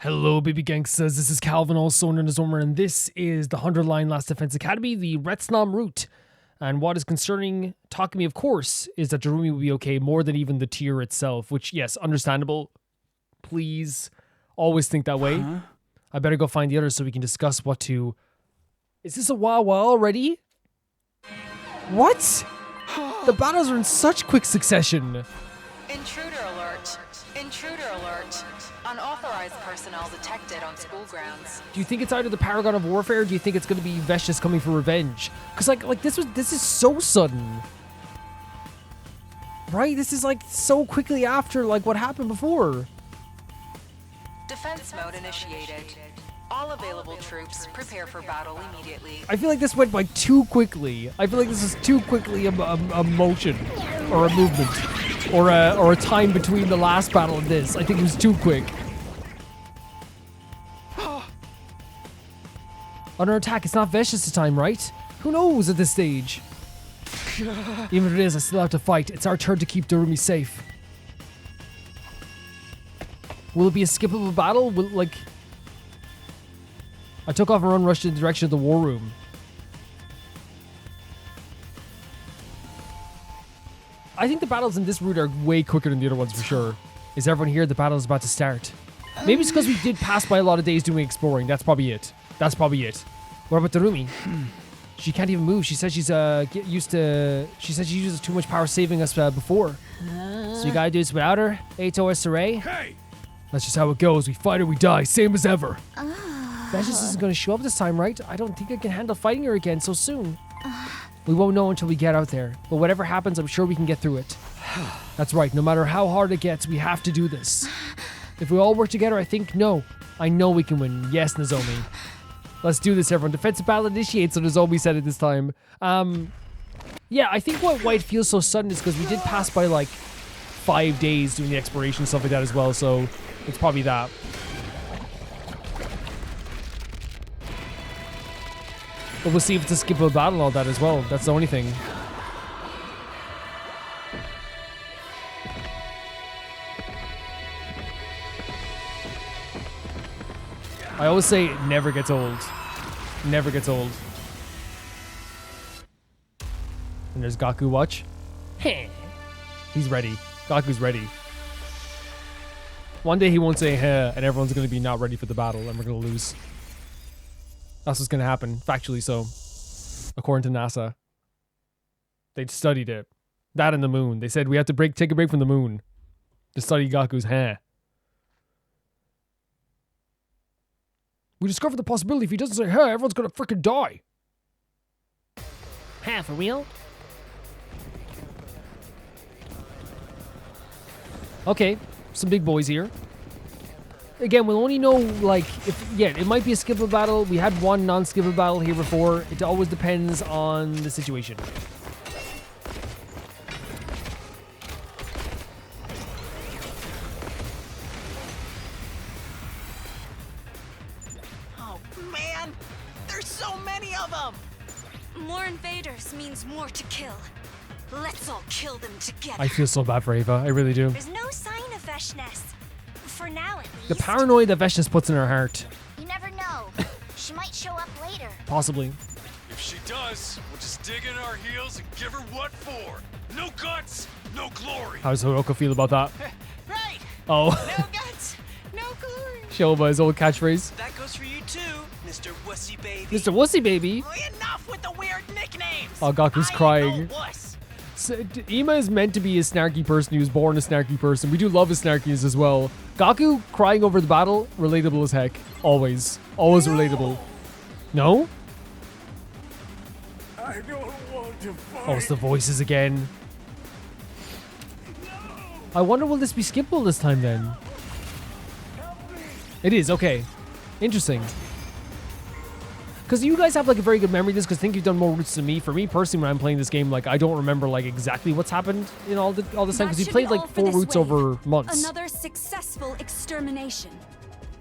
Hello, baby gangsters. This is Calvin, also known as Omer, and this is the 100 Line Last Defense Academy, the Retsnam route. And what is concerning Takumi, of course, is that Darumi will be okay more than even the tier itself, which, yes, understandable. Please always think that way. I better go find the others so we can discuss what to... Is this a Wawa already? What? The battles are in such quick succession. Intruder alert. Intruder alert. Unauthorized personnel detected on school grounds. Do you think it's either the Paragon of Warfare, or do you think it's going to be Veshtis coming for revenge? Because like this is so sudden. Right? This is like so quickly after like what happened before. Defense mode initiated. All available troops prepare for battle immediately. I feel like this went by too quickly. I feel like this is too quickly a motion or a movement or a time between the last battle and this. I think it was too quick. Under attack, it's not Veshtis this time, right? Who knows at this stage? Even if it is, I still have to fight. It's our turn to keep Darumi safe. Will it be a skippable battle? Will, like... I took off and run, rushed in the direction of the war room. I think the battles in this route are way quicker than the other ones for sure. Is everyone here? The battle is about to start. Maybe it's because we did pass by a lot of days doing exploring. That's probably it. That's probably it. What about Darumi? She can't even move. She said she's used to... She said she uses too much power saving us before. So you gotta do this without her? Eito or Saray? Hey! That's just how it goes. We fight or we die. Same as ever. Veshtis isn't going to show up this time, right? I don't think I can handle fighting her again so soon. We won't know until we get out there. But whatever happens, I'm sure we can get through it. That's right. No matter how hard it gets, we have to do this. If we all work together, I know we can win. Yes, Nozomi. Let's do this, everyone. Defensive battle initiates, so Nozomi said it this time. Yeah, I think why it feels so sudden is because we did pass by like 5 days doing the exploration and stuff like that as well, so it's probably that. But we'll see if it's a skippable battle and all that as well. That's the only thing. I always say it never gets old. Never gets old. And there's Gaku, watch. He's ready. Gaku's ready. One day he won't say heh, and everyone's going to be not ready for the battle, and we're going to lose. That's what's going to happen, factually so. According to NASA. They studied it. That and the moon. They said we have to take a break from the moon to study Gaku's heh. We discovered the possibility if he doesn't say heh, everyone's going to freaking die. Heh, for real? Okay, some big boys here. Again, we'll only know, like, it might be a skippable battle. We had one non-skippable battle here before. It always depends on the situation. Oh, man! There's so many of them! More invaders means more to kill. Let's all kill them together. I feel so bad for Ava. I really do. There's no sign of Veshtis. For now, at least. The paranoia that Veshtis puts in her heart. You never know. She might show up later. Possibly. If she does, we'll just dig in our heels and give her what for. No guts, no glory. How does Hiroko feel about that? Right! Oh. No guts, no glory. Shoba, his old catchphrase. That goes for you too, Mr. Wussy Baby. Mr. Wussy Baby. Enough with the weird nicknames! Oh, Gaku's crying. No wuss. So, Ima is meant to be a snarky person. He was born a snarky person. We do love his snarkiness as well. Gaku crying over the battle, relatable as heck. Always. Always relatable. No? I don't want to fight. Oh, it's the voices again. I wonder, will this be skippable this time then? It is, okay. Interesting. Because you guys have like a very good memory of this, because I think you've done more routes than me. For me personally, when I'm playing this game, like I don't remember like exactly what's happened in all this time, because you played like 4 routes over months. Another successful extermination.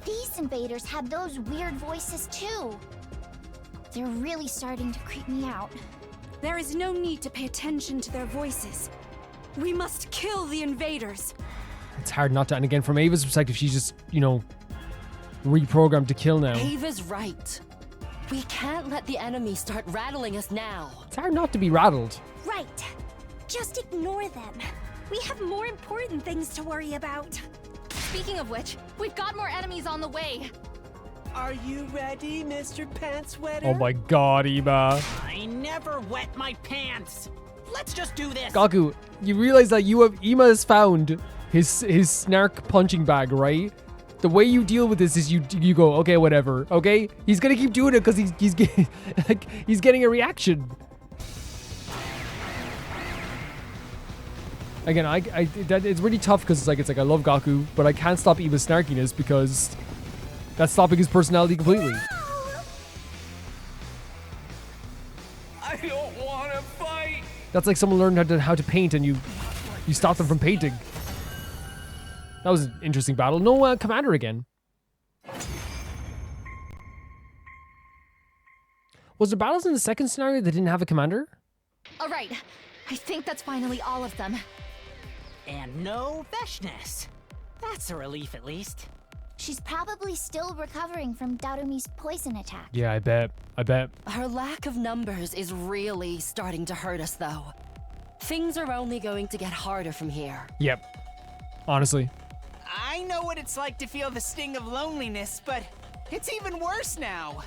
These invaders had those weird voices too. They're really starting to creep me out. There is no need to pay attention to their voices. We must kill the invaders. It's hard not to, and again, from Ava's perspective, she's just, you know, reprogrammed to kill now. Ava's right. We can't let the enemy start rattling us now. It's hard not to be rattled. Right. Just ignore them. We have more important things to worry about. Speaking of which, we've got more enemies on the way. Are you ready, Mr. Pants Wetter? Oh my god, Ima. I never wet my pants. Let's just do this. Gaku, you realize that Ima has found his snark punching bag, right? The way you deal with this is you go, okay, whatever, okay? He's gonna keep doing it because he's getting like he's getting a reaction. Again, it's really tough because it's like I love Gaku, but I can't stop Ima's snarkiness because that's stopping his personality completely. I don't want to fight. That's like someone learned how to paint and you stop them from painting. That was an interesting battle. No commander again. Was there battles in the second scenario that didn't have a commander? All right, I think that's finally all of them. And no Veshness. That's a relief, at least. She's probably still recovering from Darumi's poison attack. Yeah, I bet. Our lack of numbers is really starting to hurt us, though. Things are only going to get harder from here. Yep. Honestly. I know what it's like to feel the sting of loneliness, but it's even worse now.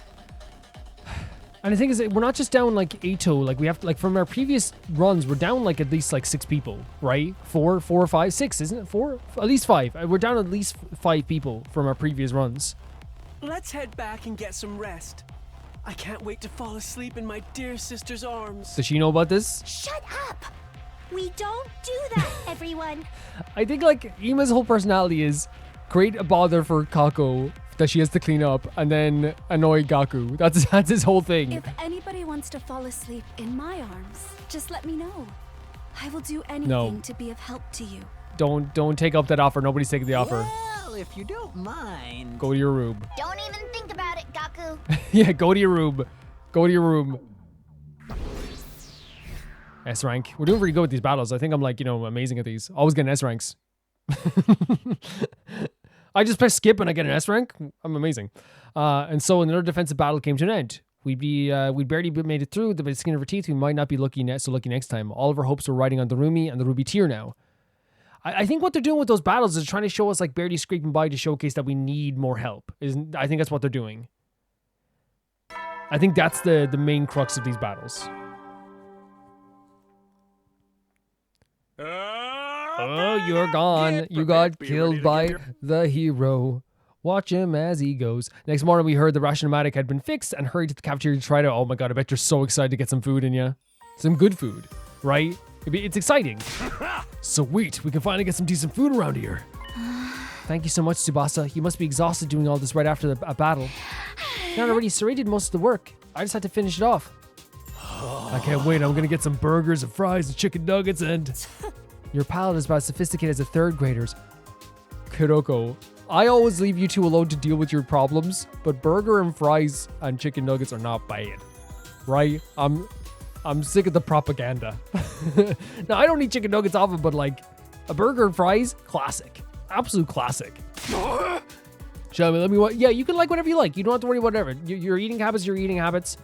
And the thing is, we're not just down like Eito. Like we have to, like from our previous runs, we're down like at least like 6 people, right? 4 or 5, 6, isn't it? 4, at least 5. We're down at least 5 people from our previous runs. Let's head back and get some rest. I can't wait to fall asleep in my dear sister's arms. Does she know about this? Shut up! We don't do that, everyone. I think like Ima's whole personality is create a bother for Kako that she has to clean up and then annoy Gaku. That's his whole thing. If anybody wants to fall asleep in my arms, just let me know. I will do anything No. to be of help to you. Don't take up that offer. Nobody's taking the offer. Well, if you don't mind. Go to your room. Don't even think about it, Gaku. Yeah, go to your room. Go to your room. S rank. We're doing pretty good with these battles. I think I'm like, amazing at these. Always getting S ranks. I just press skip and I get an S rank. I'm amazing. And so another defensive battle came to an end. We'd barely made it through. The skin of our teeth. We might not be so lucky next time. All of our hopes are riding on the Darumi and the Ruby tier now. I think what they're doing with those battles is trying to show us like barely scraping by to showcase that we need more help. I think that's what they're doing. I think that's the main crux of these battles. Oh, you're gone. You got killed by the hero. Watch him as he goes. Next morning, we heard the ration-o-matic had been fixed and hurried to the cafeteria to try to. Oh my god, I bet you're so excited to get some food in you. Some good food, right? It's exciting. Sweet, we can finally get some decent food around here. Thank you so much, Tsubasa. You must be exhausted doing all this right after a battle. Not already. Saray did most of the work. I just had to finish it off. I can't wait. I'm gonna get some burgers and fries and chicken nuggets and... Your palate is about as sophisticated as a 3rd grader's. Kuroko, I always leave you two alone to deal with your problems, but burger and fries and chicken nuggets are not bad. Right? I'm sick of the propaganda. Now, I don't eat chicken nuggets often, but like a burger and fries, classic. Absolute classic. Show me, yeah, you can like whatever you like. You don't have to worry about whatever. Your eating habits,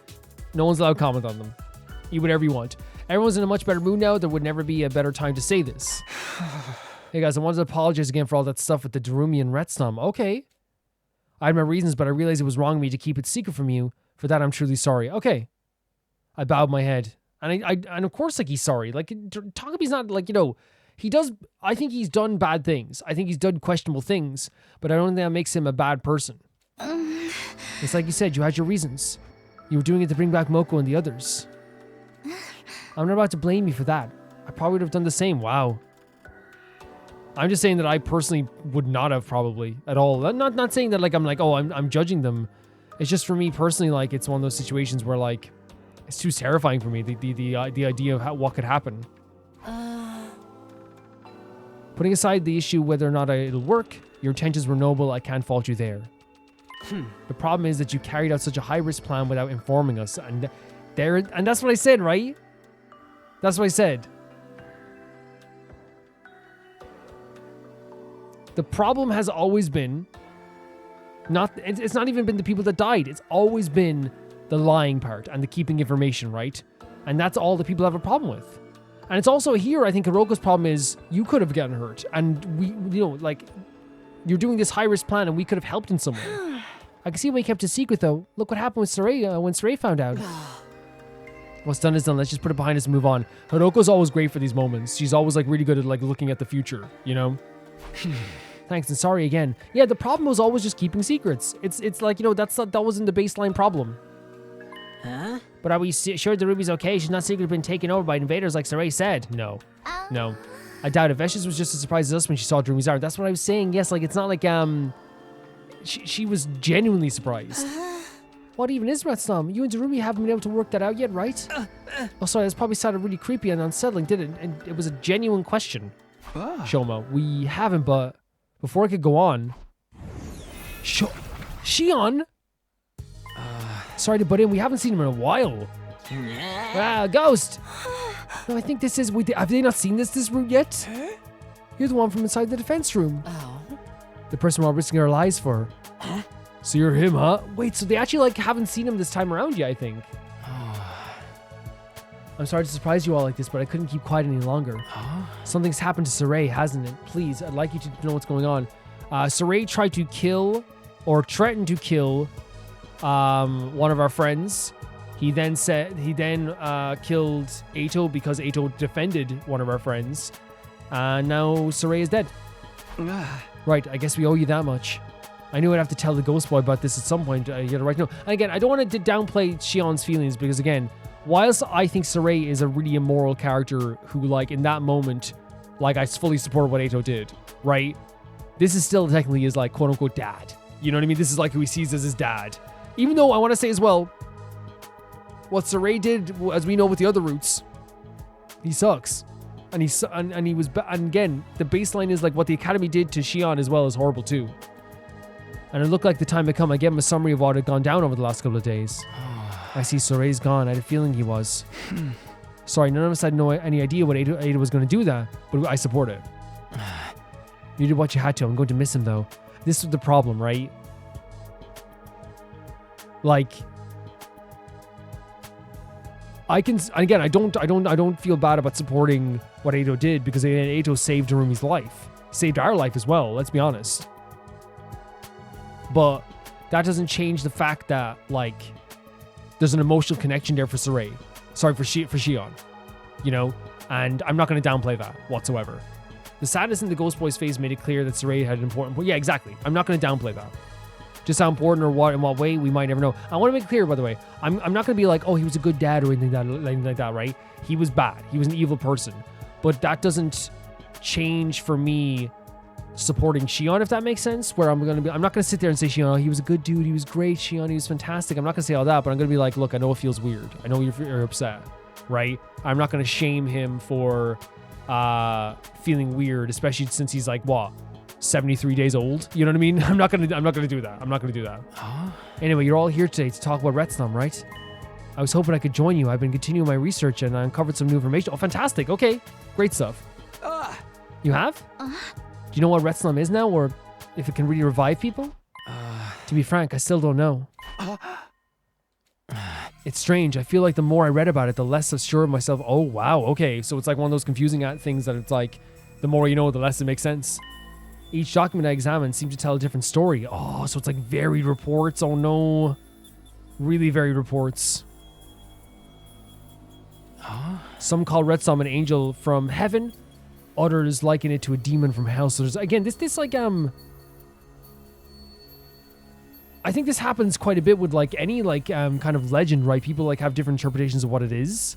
no one's allowed to comment on them. Eat whatever you want. Everyone's in a much better mood now. There would never be a better time to say this. Hey guys, I wanted to apologize again for all that stuff with the Darumi and Retsum. Okay. I had my reasons, but I realized it was wrong of me to keep it secret from you. For that, I'm truly sorry. Okay. I bowed my head. And of course, like, he's sorry. Like, Togepi's not, like, he does, I think he's done bad things. I think he's done questionable things, but I don't think that makes him a bad person. It's like you said, you had your reasons. You were doing it to bring back Moko and the others. I'm not about to blame you for that. I probably would have done the same. Wow. I'm just saying that I personally would not have probably at all. Not saying that like I'm like, oh, I'm judging them. It's just for me personally, like it's one of those situations where like it's too terrifying for me. The idea of what could happen. Putting aside the issue whether or not it'll work, your intentions were noble. I can't fault you there. The problem is that you carried out such a high-risk plan without informing us, and that's what I said, right? That's what I said. The problem has always been It's not even been the people that died. It's always been the lying part and the keeping information, right? And that's all the people have a problem with. And it's also here, I think Hiroko's problem is you could have gotten hurt. And we, like, you're doing this high-risk plan and we could have helped in some way. I can see why he kept it secret, though. Look what happened with Saray when Saray found out. What's done is done. Let's just put it behind us and move on. Hiroko's always great for these moments. She's always, like, really good at, like, looking at the future, you know? Thanks and sorry again. Yeah, the problem was always just keeping secrets. It's like, that wasn't the baseline problem. Huh? But are we sure the Ruby's okay? She's not secretly been taken over by invaders like Saray said. No. No. I doubt it. Vesh's was just as surprised as us when she saw Drumi's arm. That's what I was saying. Yes, like, it's not like, she was genuinely surprised. What even is Retslam? You and Darumi haven't been able to work that out yet, right? Oh, sorry, this probably sounded really creepy and unsettling, didn't it? And it was a genuine question. Shoma, we haven't, but before I could go on... Shion? Sorry to butt in, we haven't seen him in a while. Ghost! No, I think this is... Wait, have they not seen this route yet? You're the one from inside the defense room. Oh. The person we're risking our lives for. So you're him, huh? Wait, so they actually, like, haven't seen him this time around yet, I think. I'm sorry to surprise you all like this, but I couldn't keep quiet any longer. Something's happened to Saray, hasn't it? Please, I'd like you to know what's going on. Saray tried to kill, or threatened to kill, one of our friends. He then killed Eito because Eito defended one of our friends. Now Saray is dead. Right, I guess we owe you that much. I knew I'd have to tell the Ghost Boy about this at some point. You gotta right know. And again, I don't want to downplay Shion's feelings because, again, whilst I think Saray is a really immoral character who, like, in that moment, like, I fully support what Eito did, right? This is still technically his, like, quote-unquote dad. You know what I mean? This is, like, who he sees as his dad. Even though I want to say as well, what Saray did, as we know with the other routes, he sucks. And and again, the baseline is, like, what the Academy did to Shion as well is horrible, too. And it looked like the time had come. I gave him a summary of what had gone down over the last couple of days. I see Saray's gone. I had a feeling he was. Sorry, none of us had any idea what Ada was going to do that, but I support it. You did what you had to. I'm going to miss him, though. This is the problem, right? Like, I don't feel bad about supporting what Eito did because Eito saved Harumi's life. Saved our life as well, let's be honest. But that doesn't change the fact that, like, there's an emotional connection there for Saray. Sorry, for Shion. You know? And I'm not going to downplay that whatsoever. The sadness in the Ghost Boys phase made it clear that Saray had an important... Yeah, exactly. I'm not going to downplay that. Just how important or in what way, we might never know. I want to make it clear, by the way, I'm not going to be like, oh, he was a good dad or anything like that, right? He was bad. He was an evil person. But that doesn't change for me supporting Shion, if that makes sense, where I'm not going to sit there and say, Shion, oh, he was a good dude, he was great, Shion, he was fantastic. I'm not going to say all that, but I'm going to be like, look, I know it feels weird. I know you're upset, right? I'm not going to shame him for feeling weird, especially since he's like, what, 73 days old? You know what I mean? I'm not going to do that. I'm not going to do that. Anyway, you're all here today to talk about Retslam, right? I was hoping I could join you. I've been continuing my research and I uncovered some new information. Oh, fantastic. Okay. Great stuff. You have? Do you know what Retslam is now, or if it can really revive people? To be frank, I still don't know. It's strange. I feel like the more I read about it, the less sure of myself. Oh, wow. Okay. So it's like one of those confusing things that it's like, the more you know, the less it makes sense. Each document I examined seemed to tell a different story. Oh, so it's like varied reports. Oh, no. Really varied reports. Some call Retslam an angel from heaven. Others liken it to a demon from hell. So there's, again, this like, I think this happens quite a bit with like any like kind of legend, right? People like have different interpretations of what it is.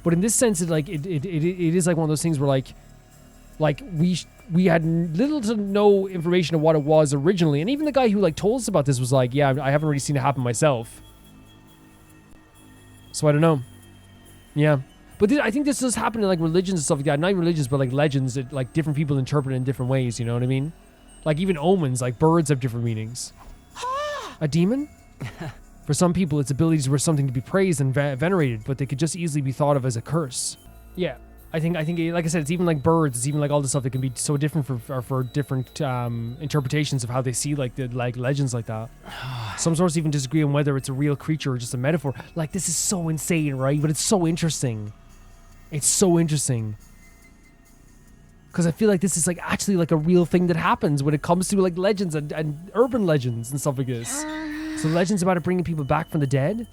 But in this sense, it is like one of those things where like we had little to no information of what it was originally. And even the guy who like told us about this was like, yeah, I haven't really seen it happen myself. So I don't know. Yeah. But I think this does happen in like religions and stuff like that. Not religions, but like legends that like different people interpret it in different ways. You know what I mean? Like even omens, like birds have different meanings. A demon? For some people, its abilities were something to be praised and venerated, but they could just easily be thought of as a curse. Yeah. I think, like I said, it's even like birds. It's even like all the stuff that can be so different for different interpretations of how they see like the like legends like that. Some sources even disagree on whether it's a real creature or just a metaphor. Like, this is so insane, right? But it's so interesting. It's so interesting. Because I feel like this is like actually like a real thing that happens when it comes to like legends and urban legends and stuff like this. So legends about it bringing people back from the dead.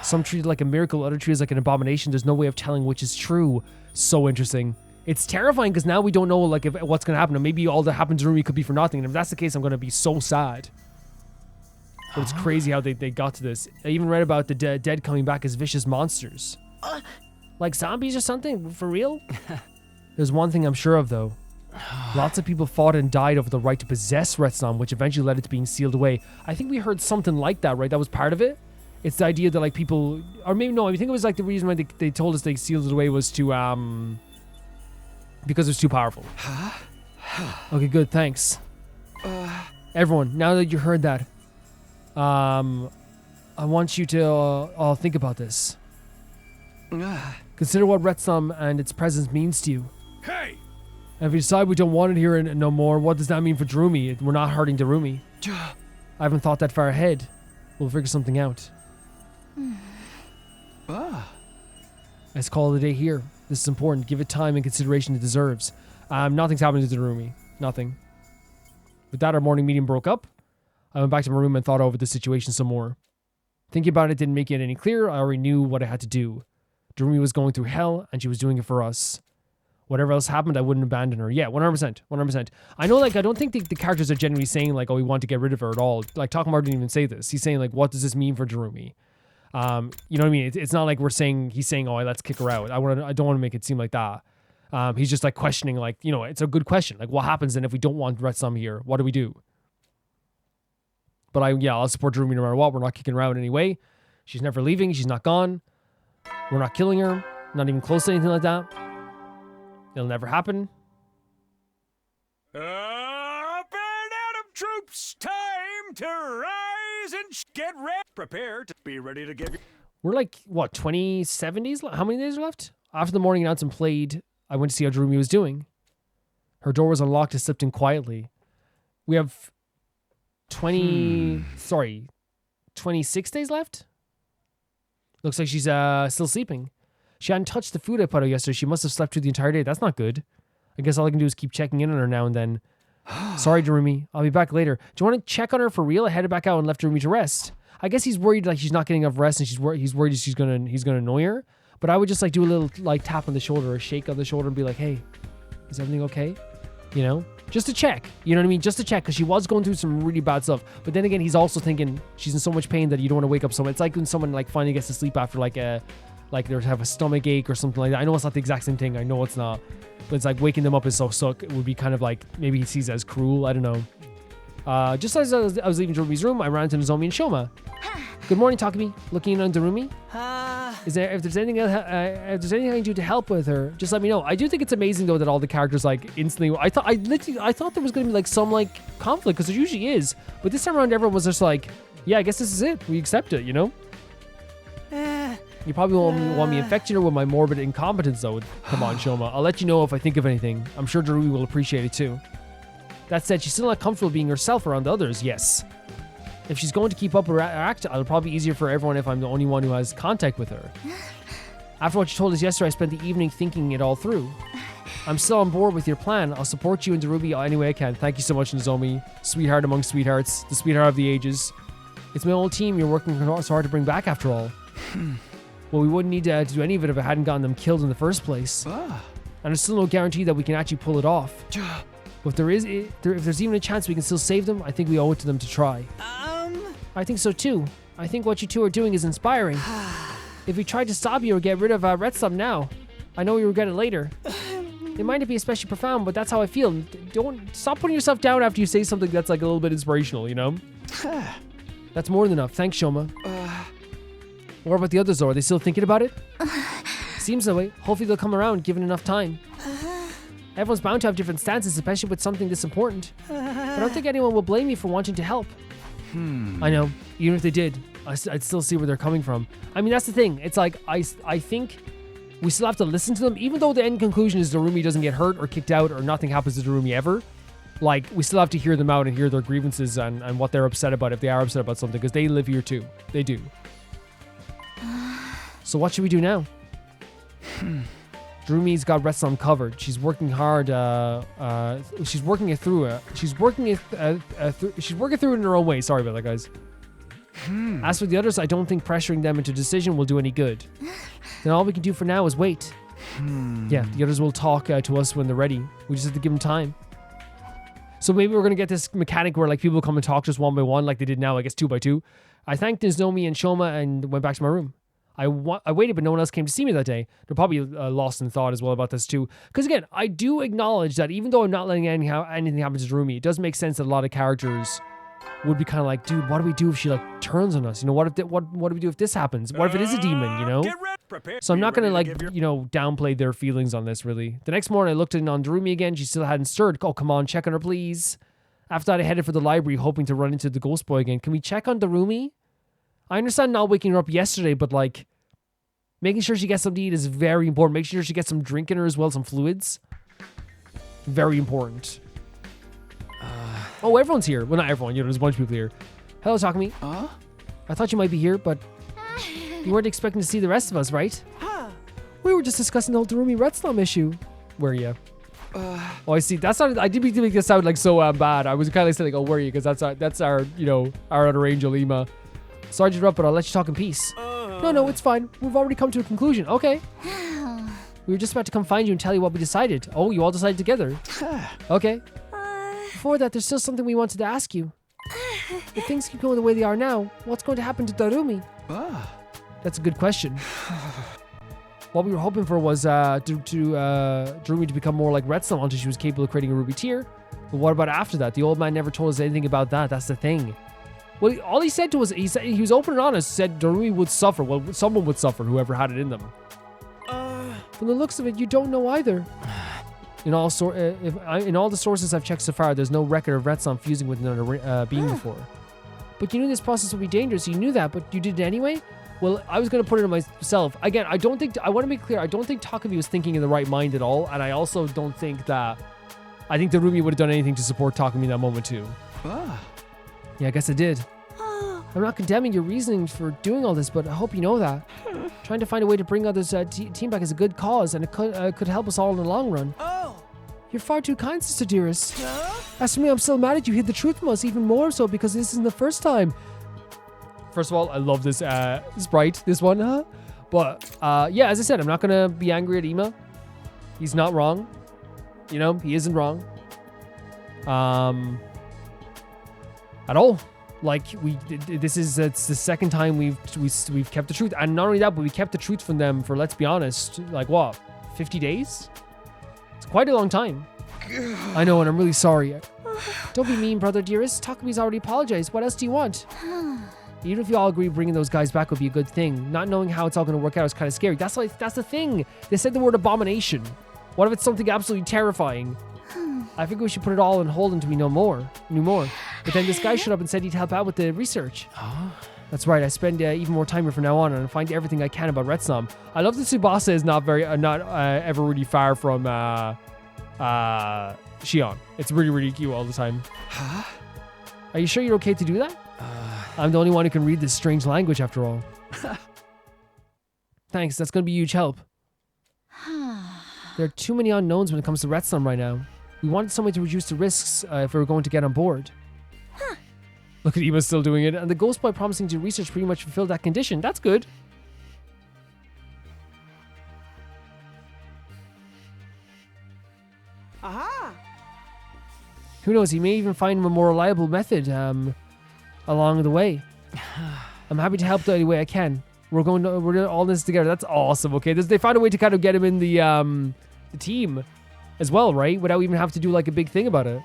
Some treat it like a miracle, other treat it like an abomination. There's no way of telling which is true. So interesting. It's terrifying because now we don't know like if what's gonna happen. And maybe all that happened to Rumi could be for nothing. And if that's the case, I'm gonna be so sad. But it's crazy how they got to this. I even read about the dead coming back as vicious monsters. Like zombies or something? For real? There's one thing I'm sure of though. Lots of people fought and died over the right to possess Retsam, which eventually led it to being sealed away. I think we heard something like that, right? That was part of it. It's the idea that like people, or maybe no, I think it was like the reason why they told us they sealed it away was to, because it was too powerful. Okay, good, thanks. Everyone, now that you heard that, I want you to all think about this. Consider what Retsam and its presence means to you. Hey! And if you decide we don't want it here no more, what does that mean for Darumi? We're not hurting Darumi. I haven't thought that far ahead. We'll figure something out. Let's call it a day here. This is important. Give it time and consideration it deserves. Nothing's happening to Darumi. Nothing. With that, our morning meeting broke up. I went back to my room and thought over the situation some more. Thinking about it didn't make it any clearer. I already knew what I had to do. Darumi was going through hell, and she was doing it for us. Whatever else happened, I wouldn't abandon her. Yeah, 100%. 100%. I know, like, I don't think the characters are genuinely saying, like, oh, we want to get rid of her at all. Like, Takamar didn't even say this. He's saying, like, what does this mean for Darumi? You know what I mean? It's not like he's saying, oh, let's kick her out. I don't want to make it seem like that. He's just, like, questioning, like, you know, it's a good question. Like, what happens then if we don't want Retsam here? What do we do? But I'll support Darumi no matter what. We're not kicking her out anyway. She's never leaving. She's not gone. We're not killing her. Not even close to anything like that. It'll never happen. Up and Adam troops, time to rise and get ready. Prepare to be ready to give you. We're like, what, 2070s? How many days are left? After the morning announcement played, I went to see how Darumi was doing. Her door was unlocked and slipped in quietly. We have 26 days left? Looks like she's still sleeping. She hadn't touched the food I put out yesterday. She must have slept through the entire day. That's not good. I guess all I can do is keep checking in on her now and then. Sorry, Darumi. I'll be back later. Do you want to check on her for real? I headed back out and left Darumi to rest. I guess he's worried like she's not getting enough rest and he's worried he's gonna annoy her. But I would just like do a little like tap on the shoulder, a shake on the shoulder, and be like, hey, is everything okay? You know, just to check. You know what I mean? Just to check, because she was going through some really bad stuff. But then again, he's also thinking she's in so much pain that you don't want to wake up someone. It's like when someone like finally gets to sleep after like they have a stomach ache or something like that. I know it's not the exact same thing. I know it's not. But it's like waking them up is so suck. It would be kind of like, maybe he sees it as cruel. I don't know. Just as I was leaving Darumi's room, I ran into Nozomi and Shoma. Good morning, Takumi. Looking in on Darumi? If there's anything I can do to help with her, just let me know. I do think it's amazing though that all the characters like instantly. I thought there was gonna be like some like conflict because there usually is, but this time around everyone was just like, yeah, I guess this is it. We accept it, you know. You probably won't want me infecting her with my morbid incompetence though. Come on, Shoma. I'll let you know if I think of anything. I'm sure Darumi will appreciate it too. That said, she's still not comfortable being herself around others. Yes. If she's going to keep up her act, it'll probably be easier for everyone if I'm the only one who has contact with her. After what you told us yesterday, I spent the evening thinking it all through. I'm still on board with your plan. I'll support you and Darumi any way I can. Thank you so much, Nozomi. Sweetheart among sweethearts. The sweetheart of the ages. It's my old team you're working so hard to bring back after all. Well, we wouldn't need to do any of it if I hadn't gotten them killed in the first place. And there's still no guarantee that we can actually pull it off. But if there's even a chance we can still save them, I think we owe it to them to try. I think so too. I think what you two are doing is inspiring. If we tried to stop you or get rid of Retsam now, I know we regret it later. It might not be especially profound, but that's how I feel. Don't stop putting yourself down after you say something that's like a little bit inspirational, you know? That's more than enough. Thanks, Shoma. What about the others though? Are they still thinking about it? Seems that way. Hopefully they'll come around given enough time. Everyone's bound to have different stances, especially with something this important. But I don't think anyone will blame me for wanting to help. I know. Even if they did, I'd still see where they're coming from. I mean, that's the thing. It's like, I think We still have to listen to them, even though the end conclusion is Darumi doesn't get hurt or kicked out or nothing happens to Darumi ever. Like, we still have to hear them out and hear their grievances and what they're upset about if they are upset about something, because they live here too. They do. So what should we do now? Darumi's got Retsunam covered. She's working hard. She's working it through. She's working it through in her own way. Sorry about that, guys. As for the others, I don't think pressuring them into a decision will do any good. Then all we can do for now is wait. Yeah, the others will talk to us when they're ready. We just have to give them time. So maybe we're gonna get this mechanic where like people come and talk to us one by one, like they did now. I guess 2 by 2. I thanked Nozomi and Shoma and went back to my room. I waited, but no one else came to see me that day. They're probably lost in thought as well about this too. Because again, I do acknowledge that even though I'm not letting anything happen to Darumi, it does make sense that a lot of characters would be kind of like, dude, what do we do if she like turns on us? You know, what do we do if this happens? What if it is a demon? You know. So I'm not gonna like downplay their feelings on this really. The next morning I looked in on Darumi again. She still hadn't stirred. Oh come on, check on her please. After that I headed for the library, hoping to run into the ghost boy again. Can we check on Darumi? I understand not waking her up yesterday, but like making sure she gets something to eat is very important. Make sure she gets some drink in her as well, some fluids. Very important. Oh, everyone's here. Well, not everyone. You know, there's a bunch of people here. Hello, Takumi. I thought you might be here, but you weren't expecting to see the rest of us, right? We were just discussing the whole Darumi Retsunam issue. Where are you? Oh, I see. That's not. I didn't mean to make this sound like so bad. I was kind of saying, like, oh, where are you? Because that's our, you know, our other angel, Ima. Sorry to interrupt, but I'll let you talk in peace. No, it's fine. We've already come to a conclusion. Okay. We were just about to come find you and tell you what we decided. Oh, you all decided together. Okay. Before that, there's still something we wanted to ask you. If things keep going the way they are now, what's going to happen to Darumi? That's a good question. What we were hoping for was Darumi to become more like Retsunam until she was capable of creating a ruby tear. But what about after that? The old man never told us anything about that. That's the thing. Well, all he said to us, he was open and honest, said Darumi would suffer. Well, someone would suffer, whoever had it in them. From the looks of it, you don't know either. In all the sources I've checked so far, there's no record of Retsunam fusing with another being before. But you knew this process would be dangerous. You knew that, but you did it anyway? Well, I was going to put it on myself. Again, I want to make clear, I don't think Takumi was thinking in the right mind at all. And I also don't think that, I think Darumi would have done anything to support Takumi in that moment too. Yeah, I guess I did. I'm not condemning your reasoning for doing all this, but I hope you know that. Trying to find a way to bring others team back is a good cause, and it could help us all in the long run. You're far too kind, Sister Dearest. As for me, I'm still mad at you hid the truth from us, even more so because this isn't the first time. First of all, I love this sprite, this one, huh? But yeah, as I said, I'm not gonna be angry at Ima. He's not wrong. You know, he isn't wrong. At all. Like it's the second time we've kept the truth, and not only that, but we kept the truth from them for, let's be honest, like what, 50 days? It's quite a long time. I know, and I'm really sorry. Don't be mean, brother dearest. Takumi's already apologized. What else do you want? Even if you all agree bringing those guys back would be a good thing, not knowing how it's all going to work out is kind of scary. That's the thing. They said the word abomination. What if it's something absolutely terrifying? I think we should put it all on hold until we knew more. But then this guy showed up and said he'd help out with the research. That's right. I spend even more time here from now on and find everything I can about Retsunam. I love that Tsubasa is not ever really far from Shion. It's really, really cute all the time. Are you sure you're okay to do that? I'm the only one who can read this strange language after all. Thanks. That's going to be a huge help. There are too many unknowns when it comes to Retsunam right now. We wanted someone to reduce the risks if we were going to get on board. Look at Ima still doing it, and the Ghost Boy promising to research pretty much fulfilled that condition. That's good. Aha! Who knows, he may even find a more reliable method along the way. I'm happy to help any way I can. We're doing all this together. That's awesome. Okay, they found a way to kind of get him in the team as well, right? Without even having to do like a big thing about it.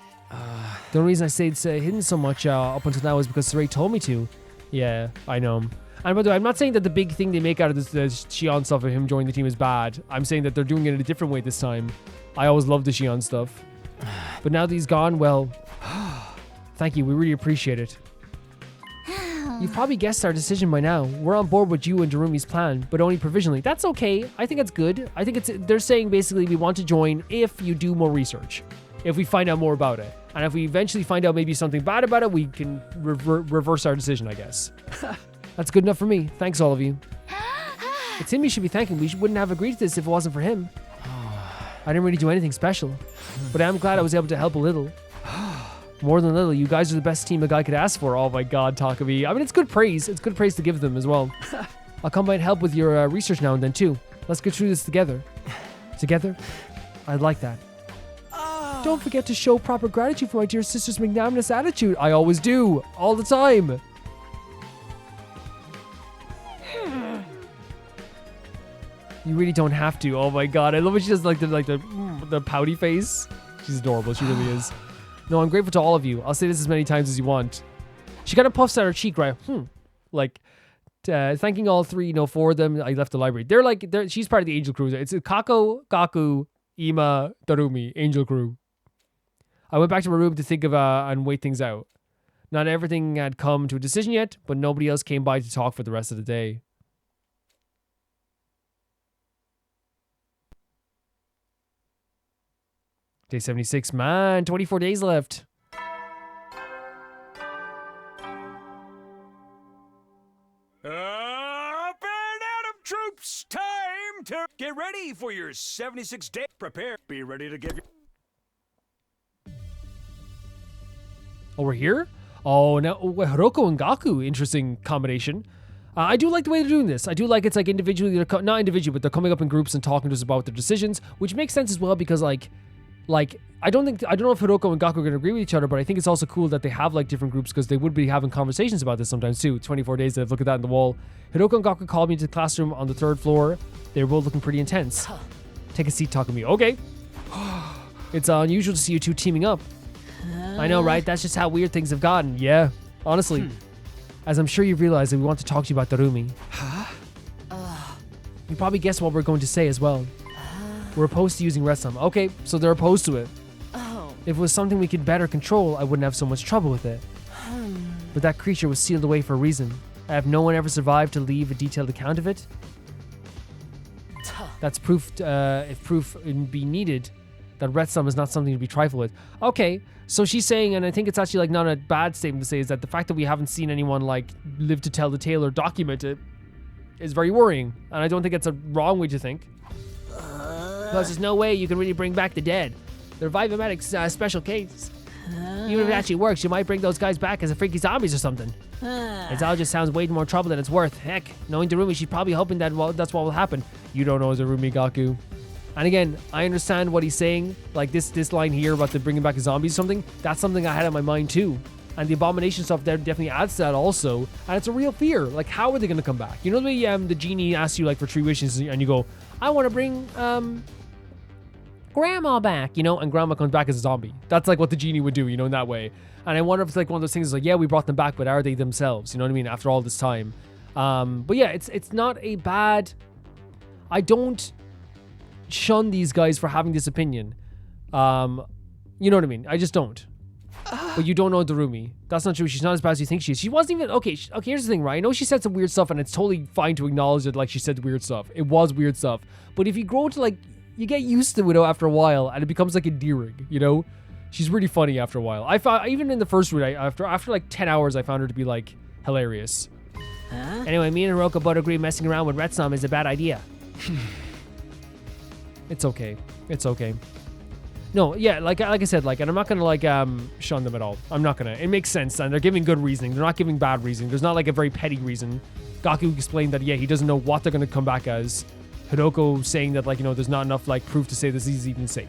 The only reason I say it's hidden so much up until now is because Saray told me to. Yeah, I know. And by the way, I'm not saying that the big thing they make out of this Shion stuff of him joining the team is bad. I'm saying that they're doing it in a different way this time. I always loved the Shion stuff. But now that he's gone, well, thank you. We really appreciate it. You've probably guessed our decision by now. We're on board with you and Darumi's plan, but only provisionally. That's okay. I think it's good. I think they're saying basically we want to join if you do more research, if we find out more about it. And if we eventually find out maybe something bad about it, we can reverse our decision, I guess. That's good enough for me. Thanks, all of you. It's him you should be thanking. We wouldn't have agreed to this if it wasn't for him. I didn't really do anything special, but I'm glad I was able to help a little. More than a little. You guys are the best team a guy could ask for. Oh my god, Takumi. I mean, it's good praise. It's good praise to give them as well. I'll come by and help with your research now and then too. Let's get through this together. Together? I'd like that. Don't forget to show proper gratitude for my dear sister's magnanimous attitude. I always do. All the time. You really don't have to. Oh my god. I love when she does like the pouty face. She's adorable. She really is. No, I'm grateful to all of you. I'll say this as many times as you want. She kind of puffs out her cheek, right? Like, thanking all three, four of them. I left the library. She's part of the Angel Crew. It's Kako, Gaku, Ima, Darumi, Angel Crew. I went back to my room to think of and wait things out. Not everything had come to a decision yet, but nobody else came by to talk for the rest of the day. Day 76, man, 24 days left. Up and out of troops! Time to get ready for your 76 day. Prepare. Be ready to give you. Oh, we're here? Oh, now Hiroko and Gaku, interesting combination. I do like the way they're doing this. I do like it's like individually, not individually, but they're coming up in groups and talking to us about their decisions, which makes sense as well because like I don't know if Hiroko and Gaku are going to agree with each other, but I think it's also cool that they have like different groups because they would be having conversations about this sometimes too. 24 days, they've looked at that on the wall. Hiroko and Gaku called me to the classroom on the 3rd floor. They were both looking pretty intense. Take a seat, Takumi. Okay. It's unusual to see you two teaming up. I know, right? That's just how weird things have gotten. Yeah, honestly. As I'm sure you've realized that we want to talk to you about Darumi. You probably guessed what we're going to say as well. We're opposed to using Retsam. Okay, so they're opposed to it. If it was something we could better control, I wouldn't have so much trouble with it. But that creature was sealed away for a reason. Have no one ever survived to leave a detailed account of it? That's proof, if proof be needed, that Retsam is not something to be trifled with. Okay, so she's saying, and I think it's actually like not a bad statement to say, is that the fact that we haven't seen anyone like live to tell the tale or document it is very worrying. And I don't think it's a wrong way to think. Plus, there's no way you can really bring back the dead. They're Vivomedics special case. Even if it actually works, you might bring those guys back as a freaky zombies or something. It all just sounds way more trouble than it's worth. Heck, knowing Darumi, she's probably hoping that that's what will happen. You don't know Darumi, Gaku. And again, I understand what he's saying. Like this line here about the bringing back the zombies or something. That's something I had in my mind too. And the abomination stuff there definitely adds to that also. And it's a real fear. Like, how are they going to come back? You know the way the genie asks you like for 3 wishes and you go, I want to bring Grandma back, and Grandma comes back as a zombie. That's like what the genie would do, in that way. And I wonder if it's like one of those things like, yeah, we brought them back, but are they themselves? You know what I mean? After all this time. But yeah, it's not a bad... I don't shun these guys for having this opinion. You know what I mean? I just don't. But you don't know Darumi. That's not true. She's not as bad as you think she is. She wasn't even... Okay, here's the thing, right? I know she said some weird stuff, and it's totally fine to acknowledge that, like, she said weird stuff. It was weird stuff. But if you grow to, like... You get used to it after a while, and it becomes, like, endearing, She's really funny after a while. I found... Even in the first route, after like, 10 hours, I found her to be, like, hilarious. Anyway, me and Hiroko both agree messing around with Retsam is a bad idea. It's okay. It's okay. No, yeah, like I said, and I'm not gonna shun them at all. I'm not gonna. It makes sense, and they're giving good reasoning. They're not giving bad reasoning. There's not like a very petty reason. Gaku explained that he doesn't know what they're gonna come back as. Hiroko saying that there's not enough proof to say this is even safe.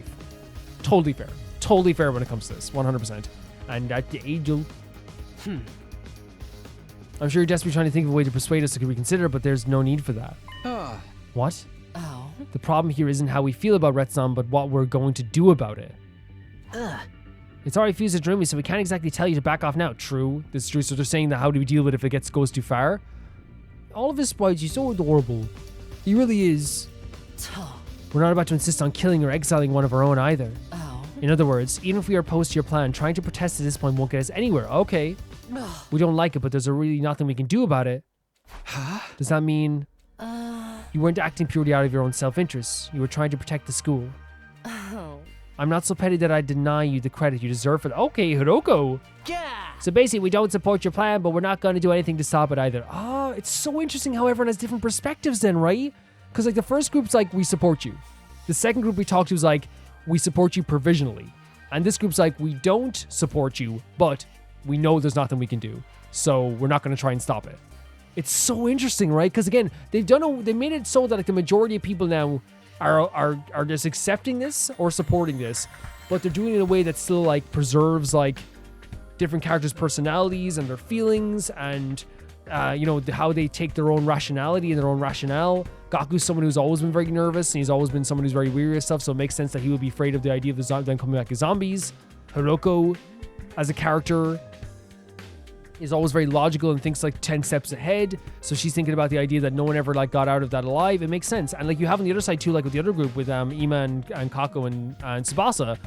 Totally fair. Totally fair when it comes to this. 100%. And at the angel. I'm sure you're desperately trying to think of a way to persuade us to reconsider, but there's no need for that. What? Oh. The problem here isn't how we feel about Retsam, but what we're going to do about it. It's already fused to Darumi, so we can't exactly tell you to back off now. True. This is true. So they're saying that how do we deal with it if it goes too far? All of this Spidey, he's so adorable. He really is. We're not about to insist on killing or exiling one of our own either. Oh. In other words, even if we are opposed to your plan, trying to protest at this point won't get us anywhere. Okay. We don't like it, but there's really nothing we can do about it. Does that mean you weren't acting purely out of your own self-interest? You were trying to protect the school. I'm not so petty that I deny you the credit you deserve for that. Okay, Hiroko. Yeah. So basically, we don't support your plan, but we're not going to do anything to stop it either. Oh, it's so interesting how everyone has different perspectives then, right? Because like the first group's like, we support you. The second group we talked to is like, we support you provisionally. And this group's like, we don't support you, but we know there's nothing we can do. So we're not going to try and stop it. It's so interesting, right? Because again, they made it so that like the majority of people now are just accepting this or supporting this, but they're doing it in a way that still like preserves like different characters' personalities and their feelings and how they take their own rationality and their own rationale. Gaku's someone who's always been very nervous, and he's always been someone who's very weary of stuff, so it makes sense that he would be afraid of the idea of them coming back as zombies. Hiroko, as a character, is always very logical and thinks like 10 steps ahead, so she's thinking about the idea that no one ever like got out of that alive. It makes sense. And like you have on the other side too, like with the other group with Ima and Kako and Tsubasa,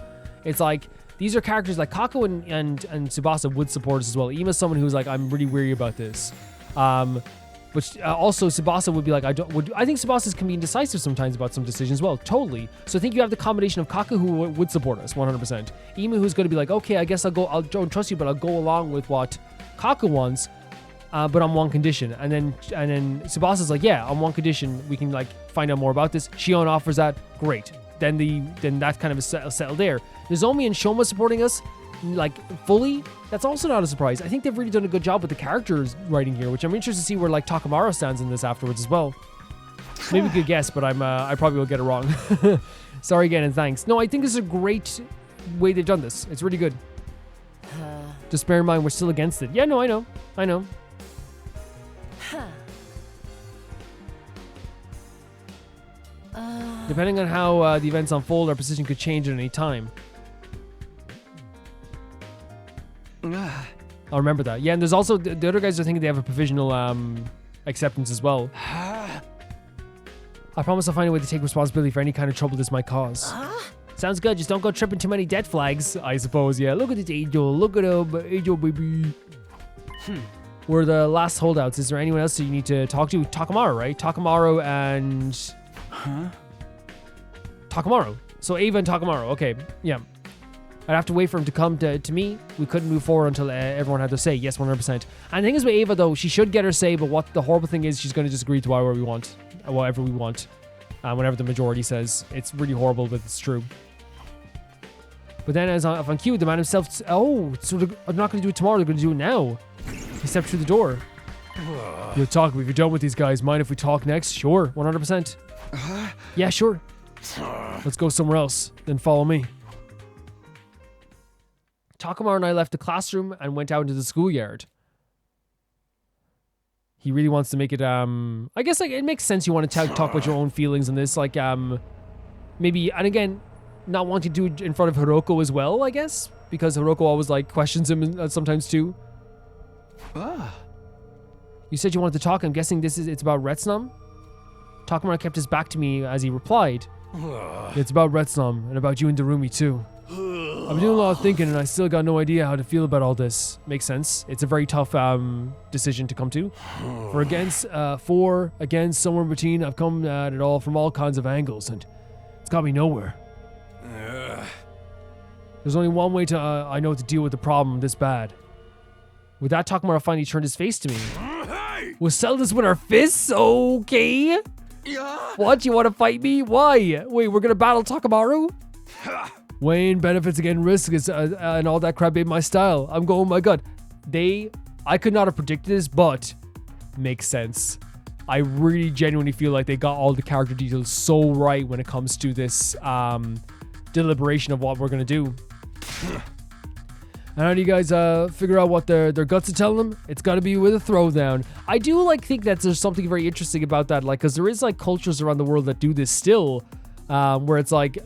it's like these are characters like Kako and Tsubasa would support us as well. Ima's someone who's like, I'm really weary about this. But also Tsubasa would be like, I think Tsubasa can be indecisive sometimes about some decisions as well. Totally. So I think you have the combination of Kako who would support us 100%. Ima who's going to be like, okay, I guess I don't trust you, but I'll go along with what Kako wants, but on one condition. And then Tsubasa's like, yeah, on one condition, we can like find out more about this. Shion offers that, great. Then that kind of is settled there. Nozomi and Shoma supporting us, like fully, that's also not a surprise. I think they've really done a good job with the characters writing here, which I'm interested to see where like Takamaru stands in this afterwards as well. Maybe a good guess, but I probably will get it wrong. Sorry again, and thanks. No, I think this is a great way they've done this. It's really good. Just bear in mind, we're still against it. Yeah, no, I know. Depending on how the events unfold, our position could change at any time. I'll remember that. Yeah, and there's also the other guys are thinking they have a provisional acceptance as well. I promise I'll find a way to take responsibility for any kind of trouble this might cause. Sounds good. Just don't go tripping too many dead flags, I suppose. Yeah, look at this Angel. Look at him. Angel, baby. We're the last holdouts. Is there anyone else that you need to talk to? Takamaru, right? Takamaru and... Takamaru. So Ava and Takamaru. Okay, yeah. I'd have to wait for him to come to me. We couldn't move forward until everyone had their say. Yes, 100%. And the thing is with Ava, though, she should get her say, but what the horrible thing is, she's going to just agree to whatever we want. Whenever the majority says. It's really horrible, but it's true. But then as on cue, the man himself... Oh, so they're not going to do it tomorrow. They're going to do it now. He stepped through the door. You'll talk if you're done with these guys. Mind if we talk next? Sure, 100%. Yeah, sure. Let's go somewhere else. Then follow me. Takamaru and I left the classroom and went out into the schoolyard. He really wants to make it, I guess like it makes sense you want to talk about your own feelings in this, like, maybe, and again, not wanting to do it in front of Hiroko as well, I guess, because Hiroko always, like, questions him sometimes too. You said you wanted to talk, I'm guessing it's about Retsnam? Takamaru kept his back to me as he replied. It's about Retsnam, and about you and Darumi too. I've been doing a lot of thinking and I still got no idea how to feel about all this. Makes sense. It's a very tough decision to come to. For against, somewhere in between, I've come at it all from all kinds of angles and it's got me nowhere. There's only one way I know to deal with the problem this bad. With that, Takamaru finally turned his face to me. We'll settle this with our fists? Okay. What? You want to fight me? Why? Wait, we're gonna battle Takamaru? Weighing benefits against risks and all that crap ain't my style. I'm going, my god. I could not have predicted this, but makes sense. I really genuinely feel like they got all the character details so right when it comes to this deliberation of what we're gonna do. And how do you guys figure out what their guts are telling them? It's got to be with a throwdown. I do think that there's something very interesting about that, like, because there is like cultures around the world that do this still, where it's like,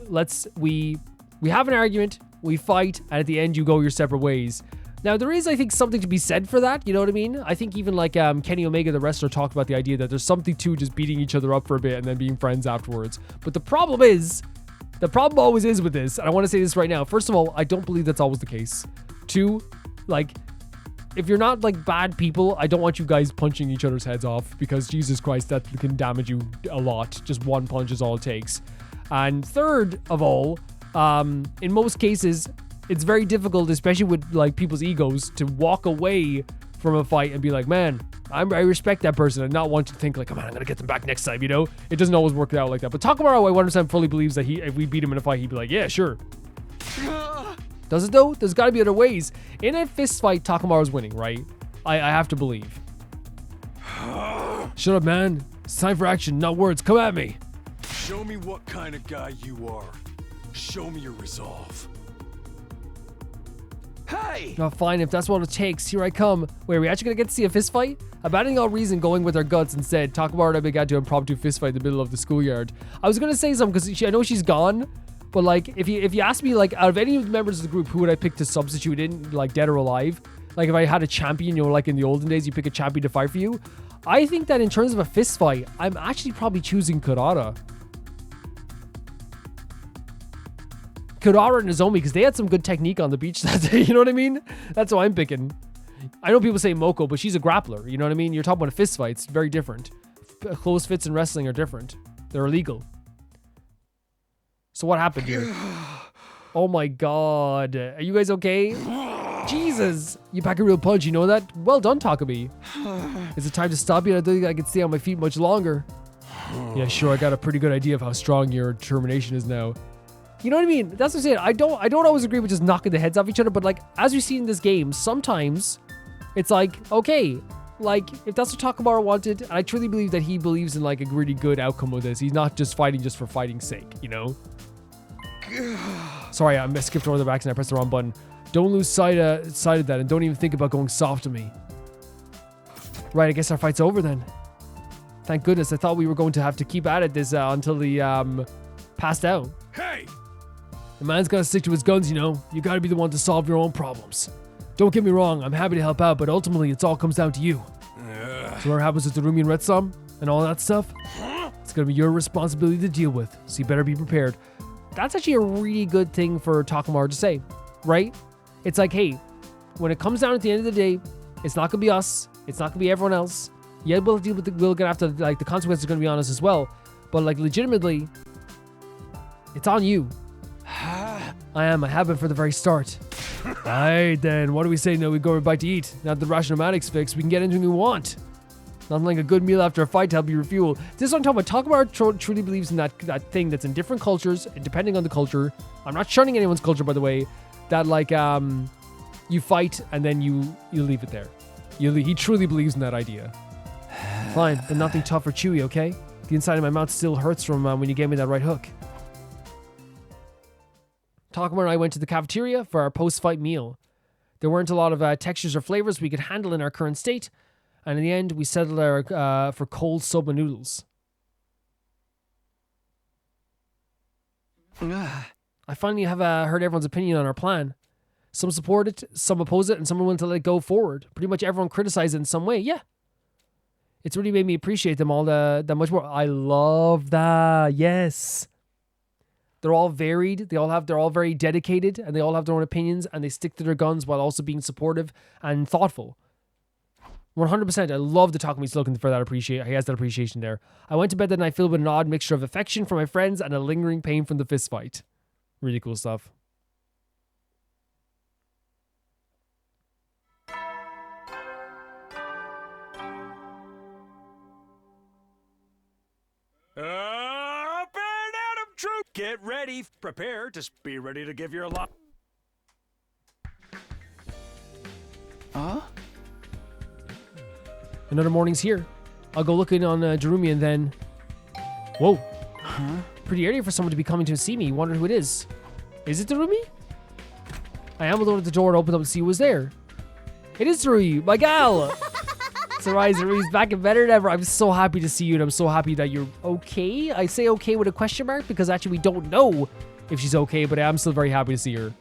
we have an argument, we fight, and at the end you go your separate ways. Now there is, I think, something to be said for that. You know what I mean? I think even like Kenny Omega, the wrestler, talked about the idea that there's something to just beating each other up for a bit and then being friends afterwards. But the problem always is with this, and I want to say this right now. First of all, I don't believe that's always the case. Two, like, if you're not like bad people, I don't want you guys punching each other's heads off, because Jesus Christ, that can damage you a lot. Just one punch is all it takes. And third of all, in most cases, it's very difficult, especially with like people's egos, to walk away from a fight and be like, man, I respect that person, and not want to think like, come on, I'm gonna get them back next time, you know? It doesn't always work out like that. But Takamaru, I 100% fully believes that if we beat him in a fight, he'd be like, yeah, sure. Does it though? There's gotta be other ways. In a fist fight, Takamaru's winning, right? I have to believe. Shut up, man. It's time for action, not words. Come at me. Show me what kind of guy you are. Show me your resolve. Hey! Oh, fine, if that's what it takes, here I come. Wait, are we actually gonna get to see a fist fight? Abandoning all reason, going with our guts instead, Takamaru and I began to impromptu fist fight in the middle of the schoolyard. I was gonna say something because I know she's gone, but like, if you ask me, like, out of any members of the group, who would I pick to substitute in, like, dead or alive? Like, if I had a champion, you know, like in the olden days, you pick a champion to fight for you. I think that in terms of a fist fight, I'm actually probably choosing Kurara. Kurara and Nozomi, because they had some good technique on the beach that day, you know what I mean? That's who I'm picking. I know people say Moko, but she's a grappler, you know what I mean? You're talking about a fist fight, it's very different. Close fits in wrestling are different. They're illegal. So what happened here? Oh my god. Are you guys okay? Jesus! You pack a real punch, you know that? Well done, Takumi. Is it time to stop you? I don't think I can stay on my feet much longer. Yeah, sure, I got a pretty good idea of how strong your determination is now. You know what I mean? That's what I'm saying. I don't always agree with just knocking the heads off each other, but like, as you see in this game, sometimes it's like, okay, like, if that's what Takamaru wanted, and I truly believe that he believes in like a really good outcome of this. He's not just fighting just for fighting's sake, you know? Sorry, I skipped over the back and I pressed the wrong button. Don't lose sight of that, and don't even think about going soft to me. Right, I guess our fight's over then. Thank goodness. I thought we were going to have to keep at it this until he passed out. Hey! The man's gotta stick to his guns, you know. You gotta be the one to solve your own problems. Don't get me wrong, I'm happy to help out, but ultimately it all comes down to you. So what happens with the Rumi and Red Sam and all that stuff, it's gonna be your responsibility to deal with, so you better be prepared. That's actually a really good thing for Takamaru to say, right? It's like, hey, when it comes down at the end of the day, it's not gonna be us, it's not gonna be everyone else. Yeah, we'll deal with we're gonna have to, like, the consequences are gonna be on us as well, but like, legitimately, it's on you. I have been for the very start. Alright then, what do we say now we go for a bite to eat? Now that the rationomatics fixed, we can get anything we want. Nothing like a good meal after a fight to help you refuel. This is what I'm talking about. Takamaru truly believes in that thing that's in different cultures, and depending on the culture, I'm not shunning anyone's culture, by the way, that like, you fight and then you leave it there. He truly believes in that idea. Fine, but nothing tough or chewy, okay? The inside of my mouth still hurts from when you gave me that right hook. Takamaru and I went to the cafeteria for our post-fight meal. There weren't a lot of textures or flavors we could handle in our current state, and in the end, we settled for cold soba noodles. I finally have heard everyone's opinion on our plan. Some support it, some oppose it, and some are willing to let it go forward. Pretty much everyone criticized it in some way, yeah. It's really made me appreciate them all that much more. I love that, yes. They're all varied, they're all very dedicated, and they all have their own opinions, and they stick to their guns while also being supportive and thoughtful. 100%, I love the Takumi's looking for that appreciation. He has that appreciation there. I went to bed that night filled with an odd mixture of affection for my friends and a lingering pain from the fist fight. Really cool stuff. Troop, get ready. Prepare to be ready to give your lot. Another morning's here. I'll go look in on Jerumi and then... Whoa. Pretty early for someone to be coming to see me. Wonder who it is. Is it Jerumi? I ambled over the door and opened up to see who was there. It is Jerumi, my gal! Surprise, Jerumi's back and better than ever. I'm so happy to see you, and I'm so happy that you're okay. I say okay with a question mark because actually we don't know if she's okay, but I'm still very happy to see her.